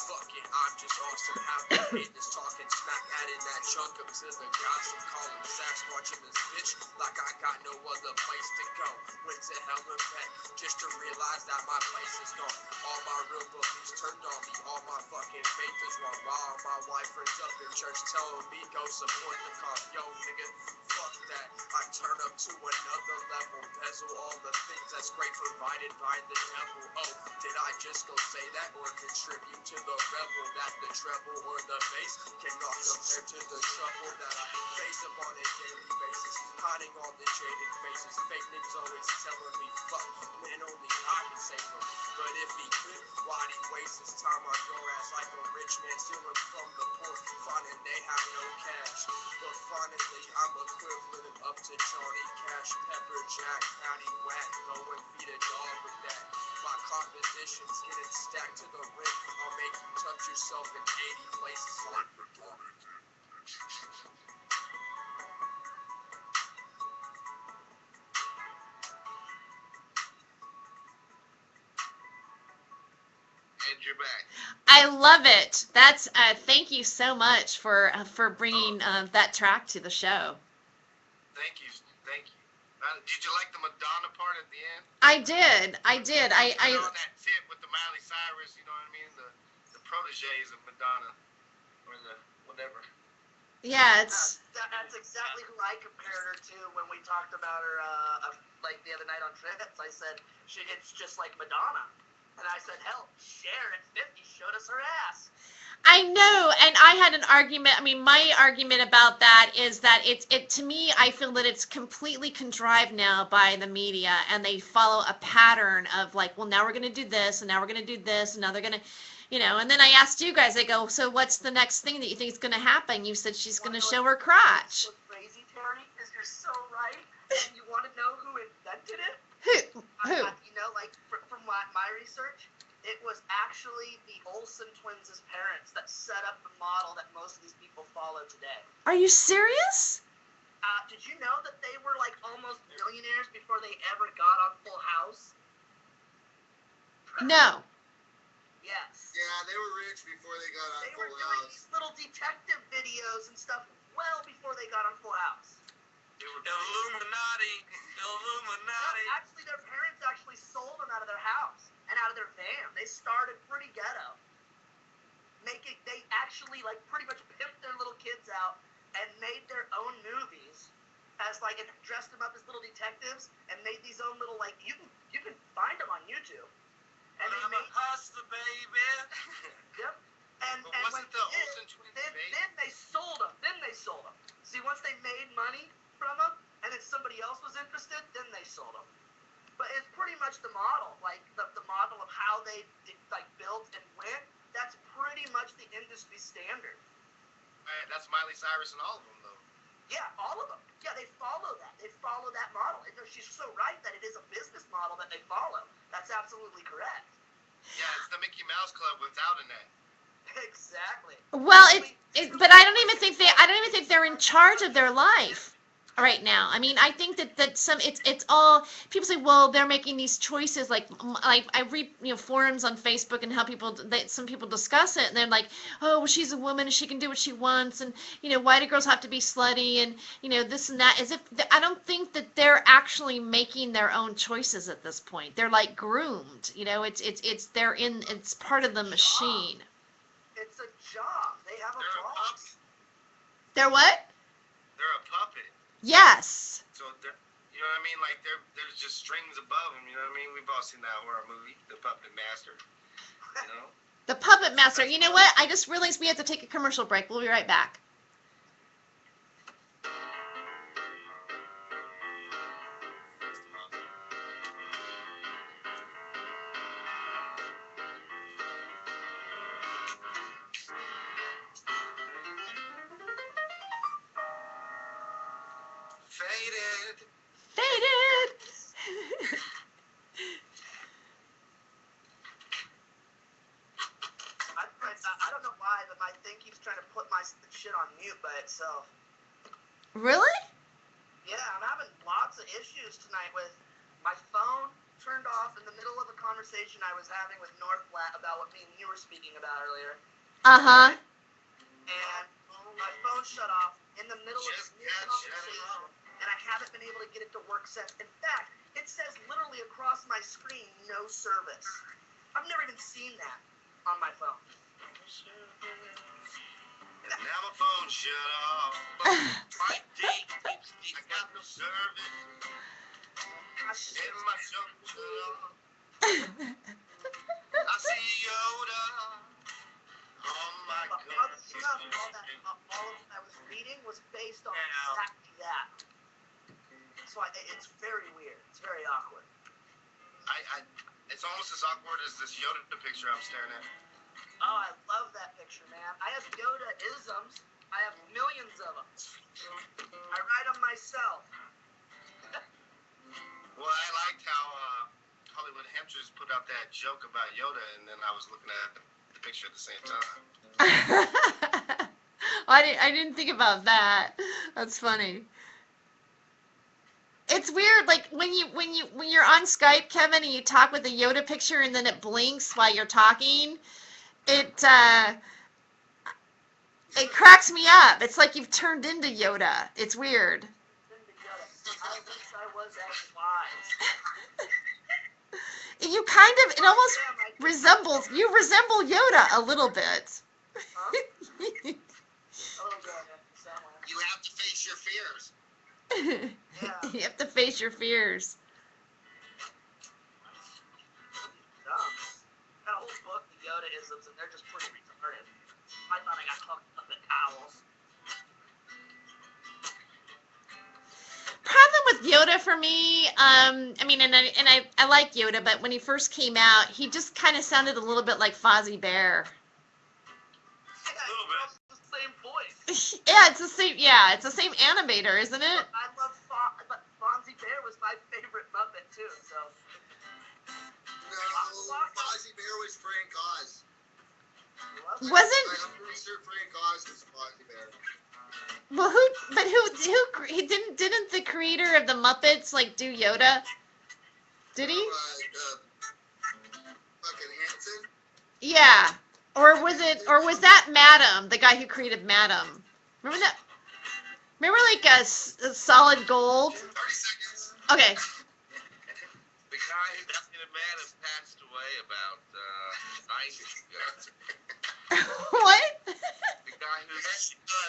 Fuck it, I'm just awesome. How the hit is talking smack, adding that chunk up to the gossip. Call him Sasquatch in this bitch like I got no other place to go. Went to hell and back just to realize that my place is gone. All my real beliefs turned on me. All my fucking faith is wrong. All my wife friends up in church telling me go support the cause. Yo, nigga, fuck that. I turn up to another level. Bezel all the things that's great provided by the devil. Oh, did I just go say that or contribute to the rebel that the treble or the bass cannot compare to the trouble that I face up on a daily basis? Hiding all the jaded faces. Fake niggas always telling me fuck, man, only I can save him. But if he could, why'd he waste his time on your ass like a rich rich man stealing from the poor, finding they have no cash. But finally, I'm equivalent up to Johnny Cash, Pepper Jack, Patty Whack, throwing feed a dog with that. My composition's getting stacked to the rim. I'll make you touch yourself in 80 places like retarded. And you're back. I love it. That's thank you so much for bringing that track to the show. Thank you. Did you like the Madonna part at the end? I did. On that tip with the Miley Cyrus, you know what I mean? The proteges of Madonna, or the whatever. Yeah, it's That's exactly who I compared her to when we talked about her, like the other night on Trips. I said it's just like Madonna, and I said, hell, Cher at 50 showed us her ass. I know, and I had an argument. I mean, my argument about that is that it to me, I feel that it's completely contrived now by the media, and they follow a pattern of like, well, now we're going to do this, and now we're going to do this, and now they're going to, and then I asked you guys, I go, so what's the next thing that you think is going to happen? You said she's going to show her crotch. What's crazy, Terry, is you're so right, and you want to know who invented it? Who? From my research, it was actually the Olsen twins' parents that set up the model that most of these people follow today. Are you serious? Did you know that they were like almost millionaires before they ever got on Full House? No. Yes. Yeah, they were rich before they got on They were Full doing House. these little detective videos and stuff well before they got on Full House. Illuminati. No, actually, their parents actually sold them out of their house and out of their van. They started pretty ghetto. They actually like pretty much pimped their little kids out and made their own movies as like, and dressed them up as little detectives and made these own little like, you can find them on YouTube. And I'm a hustler, baby. Yep. And But when wasn't they the did, Olsen twins then fake? they sold them. See, once they made money from them, and then somebody else was interested, then they sold them. But it's pretty much the model, like the model of how they built and went. That's pretty much the industry standard. That's Miley Cyrus and all of them, though. Yeah, all of them. Yeah, they follow that. They follow that model. And she's so right that it is a business model that they follow. That's absolutely correct. Yeah, it's the Mickey Mouse Club without an A. Exactly. Well, but I don't even think they're in charge of their life right now. I mean, I think that it's all people say. Well, they're making these choices. Like I read forums on Facebook and how some people discuss it, and they're like, oh, well, she's a woman and she can do what she wants, and why do girls have to be slutty, and this and that. As if I don't think that they're actually making their own choices at this point. They're like groomed. It's part of the machine. It's a job. They have a They're a boss. puppet. They're what? They're a puppet. Yes. So you know what I mean? Like there's just strings above them. You know what I mean? We've all seen that horror movie, The Puppet Master. You know? The Puppet Master. You know what? I just realized we have to take a commercial break. We'll be right back. Faded. I don't know why, but my thing keeps trying to put my shit on mute by itself. Really? Yeah, I'm having lots of issues tonight with my phone turned off in the middle of a conversation I was having with Northflat about what me and you were speaking about earlier. Uh-huh. And my phone shut off in the middle of this conversation, and I haven't been able to get it to work since. In fact, it says literally across my screen, no service. I've never even seen that on my phone. And now my phone shut off. My date keeps I got no service. And my phone shut off. I see Yoda on my computer. All of I was reading was based on exactly that. So it's very weird. It's very awkward. It's almost as awkward as this Yoda picture I'm staring at. Oh, I love that picture. joke about Yoda, and then I was looking at the picture at the same time. I didn't think about that. That's funny. It's weird, like when you're on Skype, Kevin, and you talk with a Yoda picture, and then it blinks while you're talking. It cracks me up. It's like you've turned into Yoda. It's weird. I wish I was as wise. You kind of, it almost resembles, you resemble Yoda a little bit. Huh? A little bit, somewhere. You have to face your fears. Yeah. You have to face your fears. Dumb. Got a whole book of Yoda-isms, and they're just pretty retarded. I thought I got hooked up at owls. Problem with Yoda for me, I mean, and I like Yoda, but when he first came out, he just kind of sounded a little bit like Fozzie Bear. Yeah, it's the same voice. Yeah, it's the same. Yeah, it's the same animator, isn't it? I love but Fonzie Bear was my favorite Muppet too. So No, Fozzie Bear was Frank Oz. Wasn't? I'm pretty sure Frank Oz was Fozzie Bear. Well, who he didn't the creator of the Muppets like do Yoda? Did he? Fucking Hanson. Yeah. Or was that Madam, the guy who created Madam? Remember that? Remember like a Solid Gold? 30 seconds. Okay. The guy who created Madam passed away about 9 years ago. What? The guy who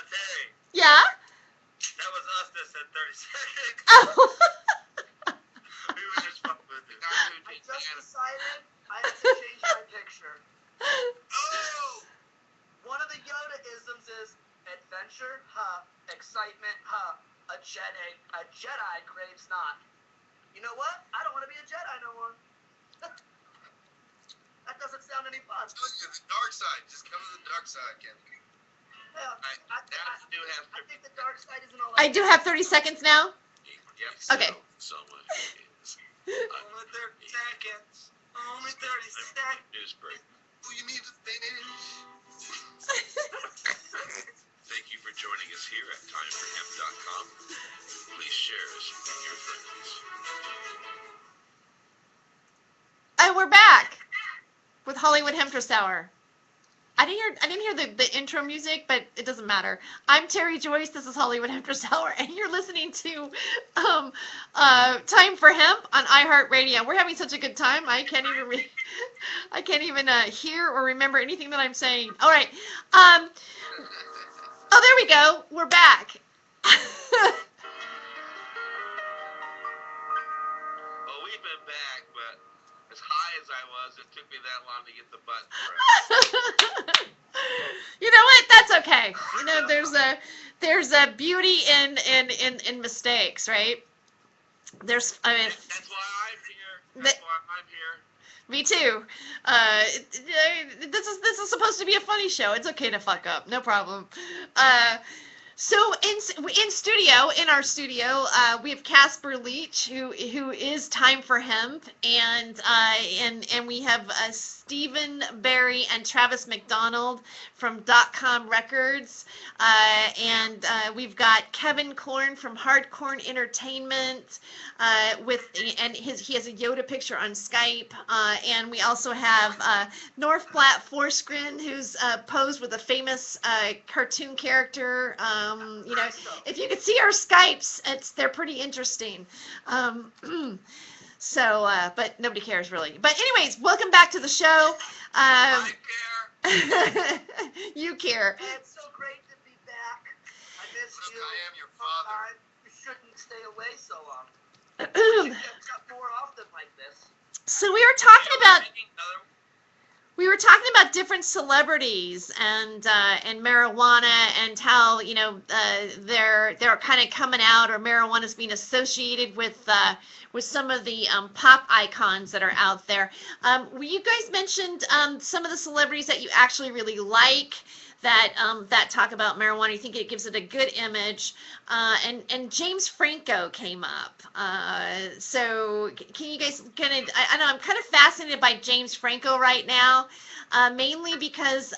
Terry, Yeah? that was us that said 30 seconds. Oh. We were just fucking with the it. guy who I did just Madam. decided I have to change my picture. Oh! One of the Yoda-isms is adventure, huh? Excitement, huh? A Jedi craves not. You know what? I don't want to be a Jedi no more. That doesn't sound any fun. I told you, the dark side. Just come to the dark side, Kevin. Yeah, I do have I think the dark side isn't all I that. do have 30 seconds now. Yep. Okay. Someone is Only 30 seconds. Only 30 seconds. news break. Oh, you need to finish. Thank you for joining us here at timeforhemp.com. Please share us with your friends. And we're back with Hollywood Hemptress Hour. I didn't hear the intro music, but it doesn't matter. I'm Terry Joyce. This is Hollywood Hemptress Hour, and you're listening to Time for Hemp on iHeartRadio. We're having such a good time. I can't even hear or remember anything that I'm saying. All right. Oh, there we go. We're back. Well, we've been back, but as high as I was, it took me that long to get the button pressed. You know what? That's okay. You know, there's a beauty in mistakes, right? That's why I'm here. That's why I'm here. Me too. This is supposed to be a funny show. It's okay to fuck up. No problem. So in our studio, we have Casper Leach, who is Time for Hemp, and we have Stephen Barry and Travis McDonald from .com Records, and we've got Kevin Korn from Hardcore Entertainment, he has a Yoda picture on Skype, and we also have North Platte Forsgren, who's posed with a famous cartoon character. You know, if you could see our Skypes, they're pretty interesting. But nobody cares really. But anyways, welcome back to the show. I care. You care. It's so great to be back. I miss Look, you. I am your father. You shouldn't stay away so long. You should catch up more often like this. So we were talking about different celebrities and marijuana and how, you know, they're kind of coming out, or marijuana's being associated with some of the pop icons that are out there. You guys mentioned some of the celebrities that you actually really like. that talk about marijuana. You think it gives it a good image. And James Franco came up. So can you guys I know I'm kind of fascinated by James Franco right now. Mainly because,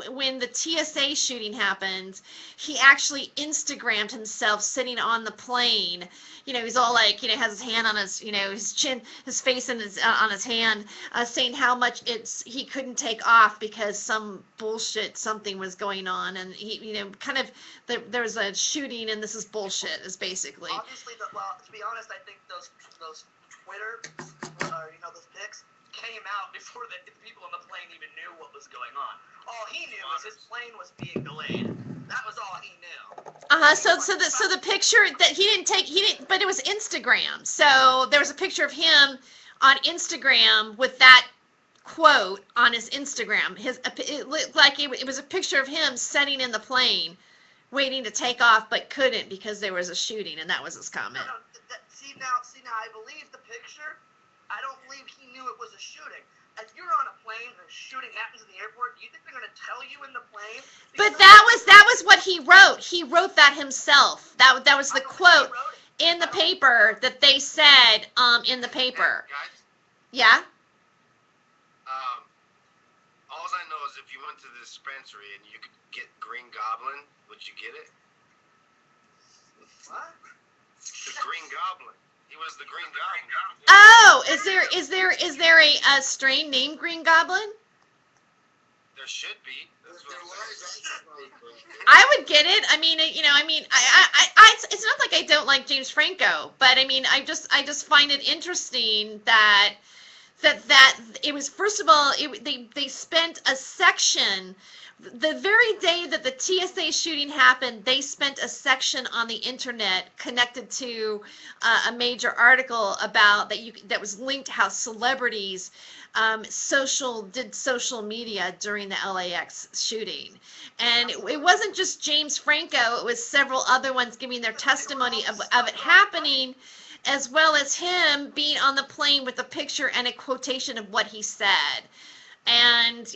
when the TSA shooting happened, he actually Instagrammed himself sitting on the plane. He's all like, has his hand on his, his chin, his face in on his hand, saying how much he couldn't take off because something was going on, and he, there was a shooting, and this is bullshit. Is basically. Obviously, to be honest, I think those Twitter, those pics came out before the people on the plane even knew what was going on. All he knew was his plane was being delayed. That was all he knew. So the picture that he didn't, but it was Instagram. So there was a picture of him on Instagram with that quote on his Instagram. It looked like it was a picture of him sitting in the plane, waiting to take off, but couldn't because there was a shooting, and that was his comment. No, see now, I believe the picture. I don't believe he knew it was a shooting. If you're on a plane and a shooting happens in the airport, do you think they're going to tell you in the plane? But that was what he wrote. He wrote that himself. That was the quote in the paper that they said in the paper. Guys, Yeah? all I know is if you went to the dispensary and you could get Green Goblin, would you get it? What? The Green Goblin. He was the Green Goblin. Oh, is there a strain named Green Goblin? There should be. That's what I'm saying. I would get it. I mean, it's not like I don't like James Franco, but I mean, I just find it interesting that it was, first of all, they spent a section. The very day that the TSA shooting happened, they spent a section on the internet connected to a major article about that was linked to how celebrities did social media during the LAX shooting. And it wasn't just James Franco, it was several other ones giving their testimony of it happening, as well as him being on the plane with a picture and a quotation of what he said. And,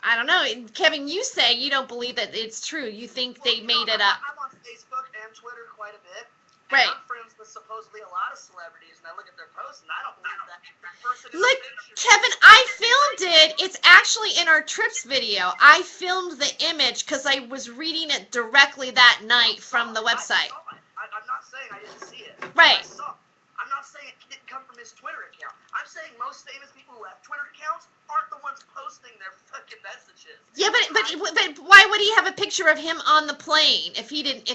I don't know, Kevin, you say you don't believe that it's true. You think they made it up. I'm on Facebook and Twitter quite a bit. Right. I'm friends with supposedly a lot of celebrities, and I look at their posts, and I don't believe that person in Look, the picture. Kevin, I filmed it. It's actually in our trips video. I filmed the image because I was reading it directly that night from the website. I'm not saying I didn't see it. Right. I'm not saying it didn't come from his Twitter account. I'm saying most famous people who have Twitter accounts aren't the ones posting their fucking messages. Yeah, but why would he have a picture of him on the plane if he didn't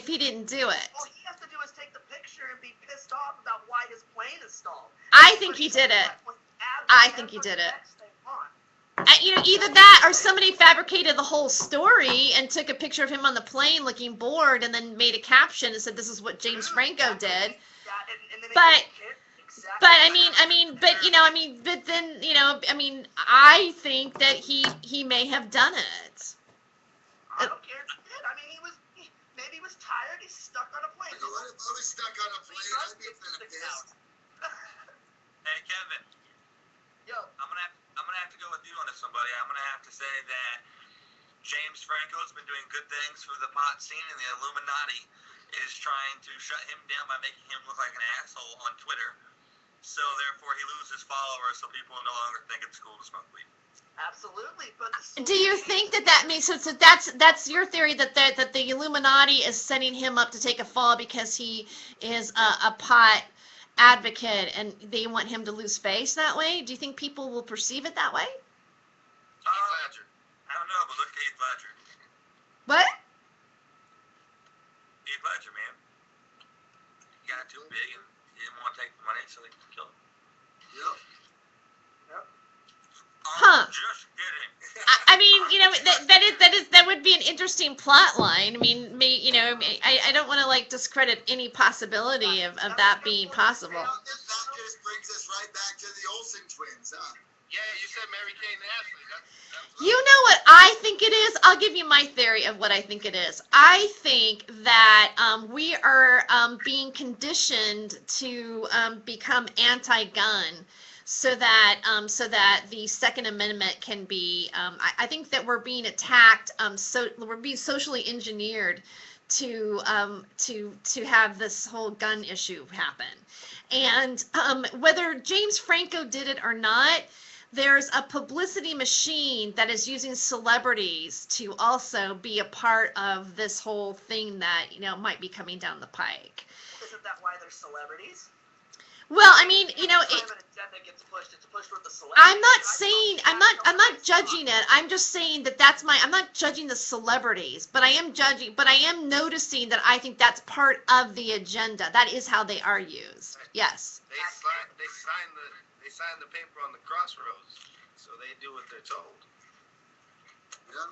do it? All he has to do is take the picture and be pissed off about why his plane is stalled. I think he did it. I think he did it. Either that or somebody fabricated the whole story and took a picture of him on the plane looking bored and then made a caption and said this is what James Franco did. But I think that he may have done it. I don't care if he did. I mean, maybe he was tired. He's stuck on a plane. If I was stuck on a plane, I'd be kind of pissed. Hey, Kevin. Yo. I'm gonna have to go with you on this one, buddy. I'm gonna have to say that James Franco's been doing good things for the pot scene, and the Illuminati is trying to shut him down by making him look like an asshole on Twitter. So therefore, he loses followers, so people no longer think it's cool to smoke weed. Absolutely, but do you think that means so that's your theory that the Illuminati is setting him up to take a fall because he is a pot advocate and they want him to lose face that way? Do you think people will perceive it that way? Heath Ledger. I don't know, but look at Heath Ledger. What? Heath Ledger, man. He got too big and he didn't want to take the money, so they killed him. Yep. Huh. Just kidding. I mean, that would be an interesting plot line. I mean, I don't want to discredit any possibility of that being possible. That just brings us right back to the Olsen twins, huh? Yeah, you said Mary Kay and Ashley. You know what I think it is? I'll give you my theory of what I think it is. I think that we are being conditioned to become anti-gun. so that the Second Amendment can be. I think that we're being attacked. So we're being socially engineered to have this whole gun issue happen, and whether James Franco did it or not. There's a publicity machine that is using celebrities to also be a part of this whole thing that, might be coming down the pike. Isn't that why they're celebrities? Well, I mean, Anytime an agenda gets pushed, it's pushed with the celebrities. I'm not saying, I'm not judging it. I'm just saying that I'm not judging the celebrities, but I am noticing that I think that's part of the agenda. That is how they are used. Yes. They sign the paper on the crossroads, so they do what they're told. Yeah.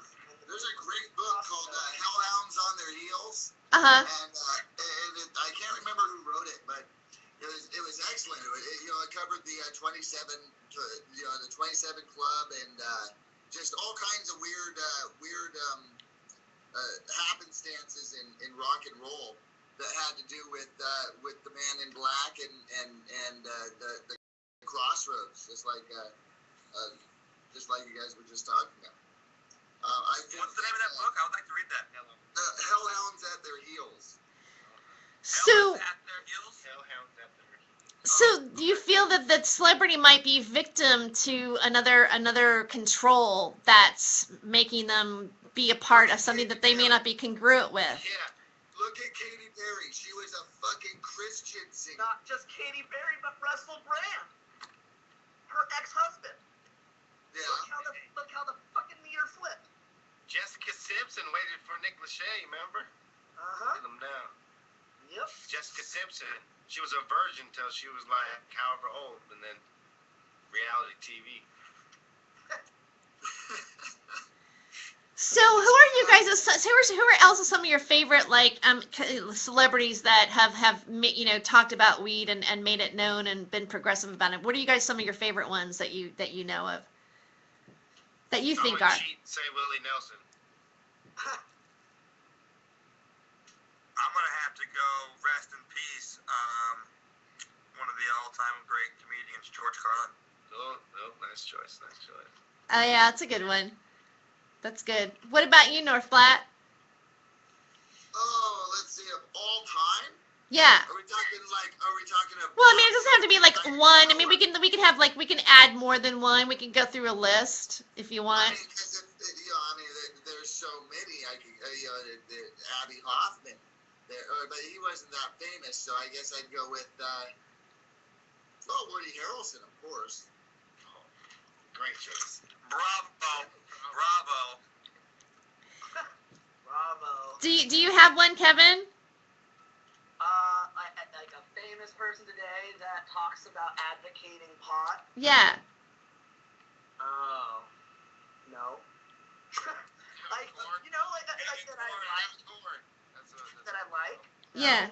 There's a great book called Hellhounds on Their Heels. Uh-huh. And I can't remember who wrote it, but it was excellent. It covered the 27 Club and just all kinds of weird happenstances in rock and roll that had to do with the Man in Black and the crossroads, just like you guys were just talking about. What's the name of that book? I would like to read that. Hellhounds at Their Heels. So, At their heels? Hellhounds at their so do you feel that celebrity might be victim to another control that's making them be a part of something that they may not be congruent with? Yeah. Look at Katy Perry. She was a fucking Christian singer. Not just Katy Perry, but Russell Brand. Her ex-husband. Yeah. Look how the fucking meter flipped. Jessica Simpson waited for Nick Lachey, remember? Uh-huh. Get him down. Yep. Jessica Simpson, she was a virgin till she was like however old, and then reality TV. So, who are you guys? Who are else some of your favorite celebrities that have talked about weed and made it known and been progressive about it? What are you guys some of your favorite ones that you know of? That you think are? Say Willie Nelson. I'm gonna have to go rest in peace. One of the all-time great comedians, George Carlin. Oh, nice choice. Oh yeah, that's a good one. That's good. What about you, Northblatt? Oh, let's see, of all time? Yeah. Are we talking about? Well, I mean, it doesn't have to be like one. I mean, we can add more than one. We can go through a list if you want. Because there's so many. Abby Hoffman. But he wasn't that famous, so I guess I'd go with Woody Harrelson, of course. Oh, great choice. Bravo. Do you have one, Kevin? Like a famous person today that talks about advocating pot. Yeah. Oh. No. I said I like. Yeah.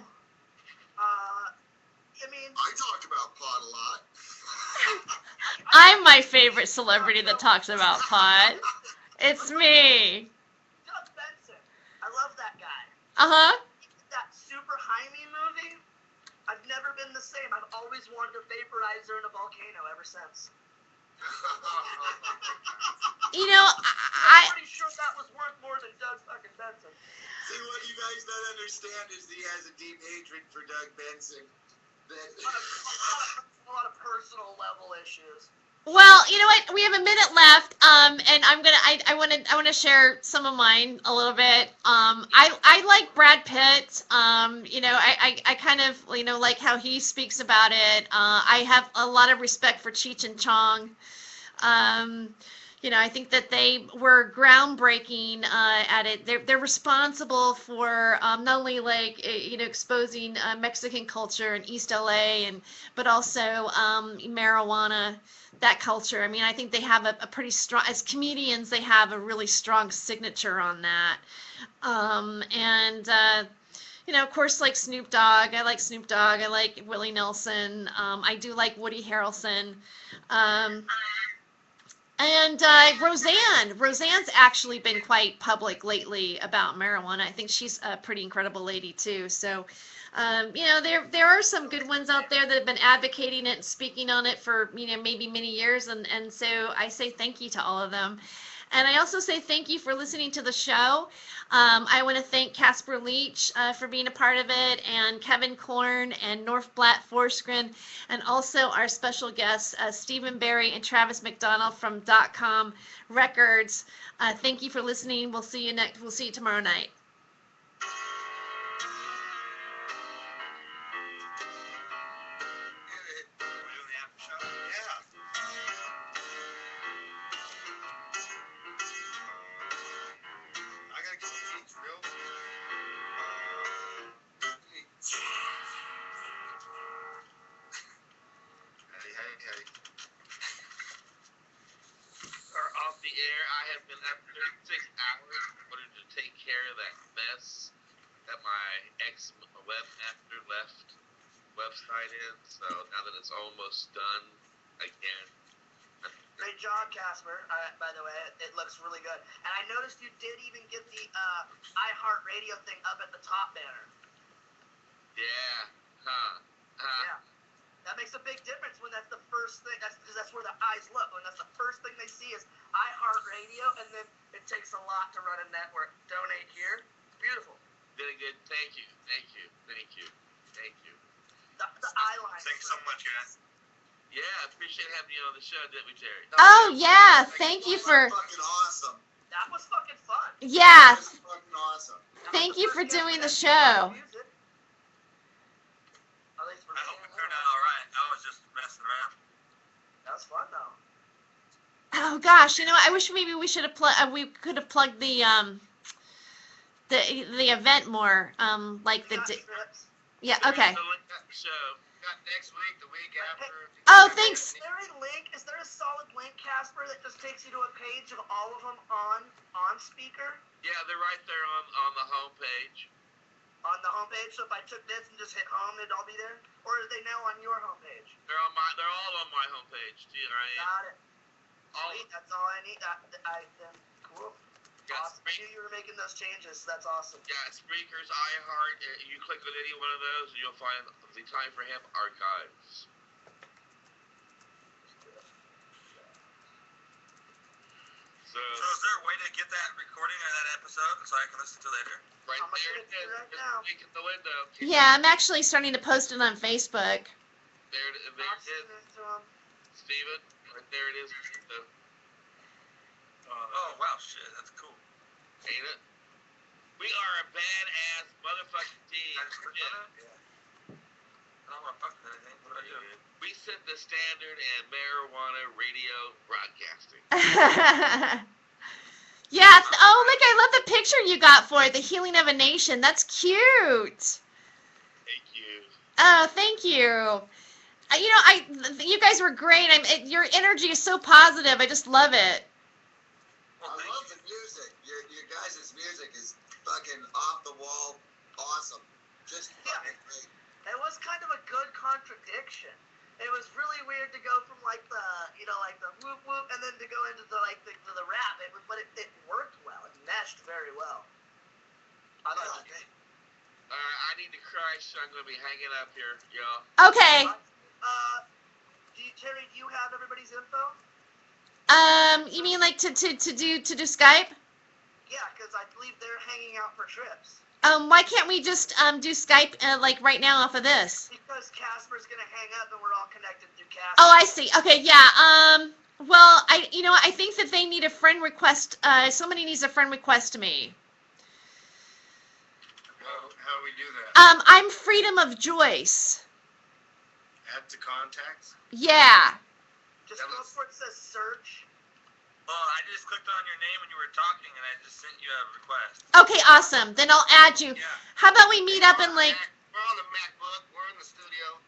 I mean. I talk about pot a lot. I'm my favorite celebrity that talks about pot. It's me. Doug Benson. I love that guy. Uh-huh. That Super Jaime movie. I've never been the same. I've always wanted a vaporizer in a volcano ever since. I'm pretty sure that was worth more than Doug fucking Benson. See, what you guys don't understand is he has a deep hatred for Doug Benson. A lot of personal level issues. Well, you know what? We have a minute left, and I want to share some of mine a little bit. I like Brad Pitt. I kind of like how he speaks about it. I have a lot of respect for Cheech and Chong. I think that they were groundbreaking at it. They're responsible for not only exposing Mexican culture in East LA but also marijuana, that culture. I mean, I think they have a pretty strong, as comedians, they have a really strong signature on that. Of course, like Snoop Dogg. I like Snoop Dogg. I like Willie Nelson. I do like Woody Harrelson. And Roseanne's actually been quite public lately about marijuana. I think she's a pretty incredible lady too. So, there are some good ones out there that have been advocating it and speaking on it for maybe many years, and so I say thank you to all of them. And I also say thank you for listening to the show. I want to thank Casper Leach for being a part of it, and Kevin Korn, and North Blatt Forsgren, and also our special guests, Stephen Barry and Travis McDonald from .com Records. Thank you for listening. We'll see you tomorrow night. Are off the air. I have been up 36 hours in order to take care of that mess that my ex-webmaster left website in. So now that it's almost done again. Great job, Casper. By the way, it looks really good. And I noticed you did even get the iHeartRadio thing up at the top banner. Yeah. Yeah. That makes a big difference when that's the first thing. That's because that's where the eyes look. When that's the first thing they see is iHeartRadio, and then it takes a lot to run a network. Donate here. Beautiful. Very good. Thank you. The eye line. Thanks so much, guys. Yeah, I appreciate having you on the show, didn't we, Terry? Oh yeah, thank you for. Fucking awesome. That was fucking fun. Yeah, That was fucking awesome. thank you for doing the show. At least for I me. hope it turned out all right. I was just messing around. That was fun though. Oh gosh, I wish maybe we should have we could have plugged the event more. Like the. Got strips. Yeah. Okay. So like that show. Got next week, the week after. Oh, thanks. Is there a link? Is there a solid link, Casper, that just takes you to a page of all of them on speaker Yeah, they're right there on the homepage. on the homepage? So if I took this and just hit home, it'd all be there, or are they now on your homepage? They're all on my homepage. Got it. All Sweet. That's all I need. Cool. got Awesome. I knew you were making those changes. So that's awesome. Yeah, Spreakers, iHeart. You click on any one of those, and you'll find the Time for Hemp archives. So is there a way to get that recording of that episode so I can listen to it later? right I'm gonna there get it is. it right Just now. click in the window. Yeah, I'm actually starting to post it on Facebook. There it I'll is, send it to 'em. Steven. Right there it is. Oh, wow, shit, that's cool. Ain't it? We are a badass motherfucking team. I just clicked on it? Yeah. I don't want to fuck with anything. What do I do? We set the standard in marijuana radio broadcasting. Yeah. Oh, look, I love the picture you got for it. The Healing of a Nation. That's cute. Thank you. Oh, thank you. You guys were great. Your energy is so positive. I just love it. Well, I thank love you. the music. Your guys' music is fucking off the wall, awesome. Just fucking great. It was kind of a good contradiction. It was really weird to go from like the whoop whoop and then to go into the rap. But it worked well. It meshed very well. I liked it. I need to cry, so I'm going to be hanging up here, y'all. Okay. Terry, do you have everybody's info? You mean like to do Skype? Yeah, because I believe they're hanging out for trips. Why can't we just do Skype like right now off of this? Because Casper's gonna hang up and we're all connected through Casper. Oh, I see. Okay, yeah. Well, I think that they need a friend request. Somebody needs a friend request to me. How do we do that? I'm Freedom of Joyce. Add to contacts? Yeah. Just go where it says search. Well, I just clicked on your name when you were talking, and I just sent you a request. Okay, awesome. Then I'll add you. Yeah. How about we meet up in like? We're on the MacBook. We're in the studio.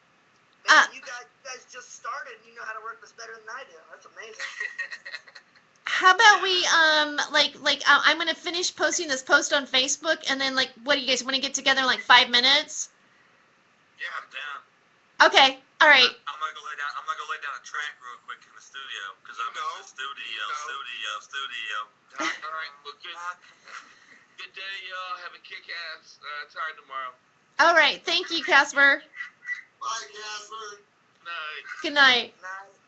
Man, you guys just started and you know how to work this better than I do. That's amazing. How about we I'm gonna finish posting this post on Facebook, and then like, what do you guys want to get together in like 5 minutes? Yeah, I'm down. Okay. All right. I'm gonna go lay down a track real quick in the studio because I'm in the studio. All right, well, good day, y'all. Have a kick-ass time tomorrow. All right. Thank you, Casper. Bye, Casper. Night. Good night. Night.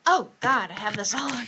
Oh God, I have this on.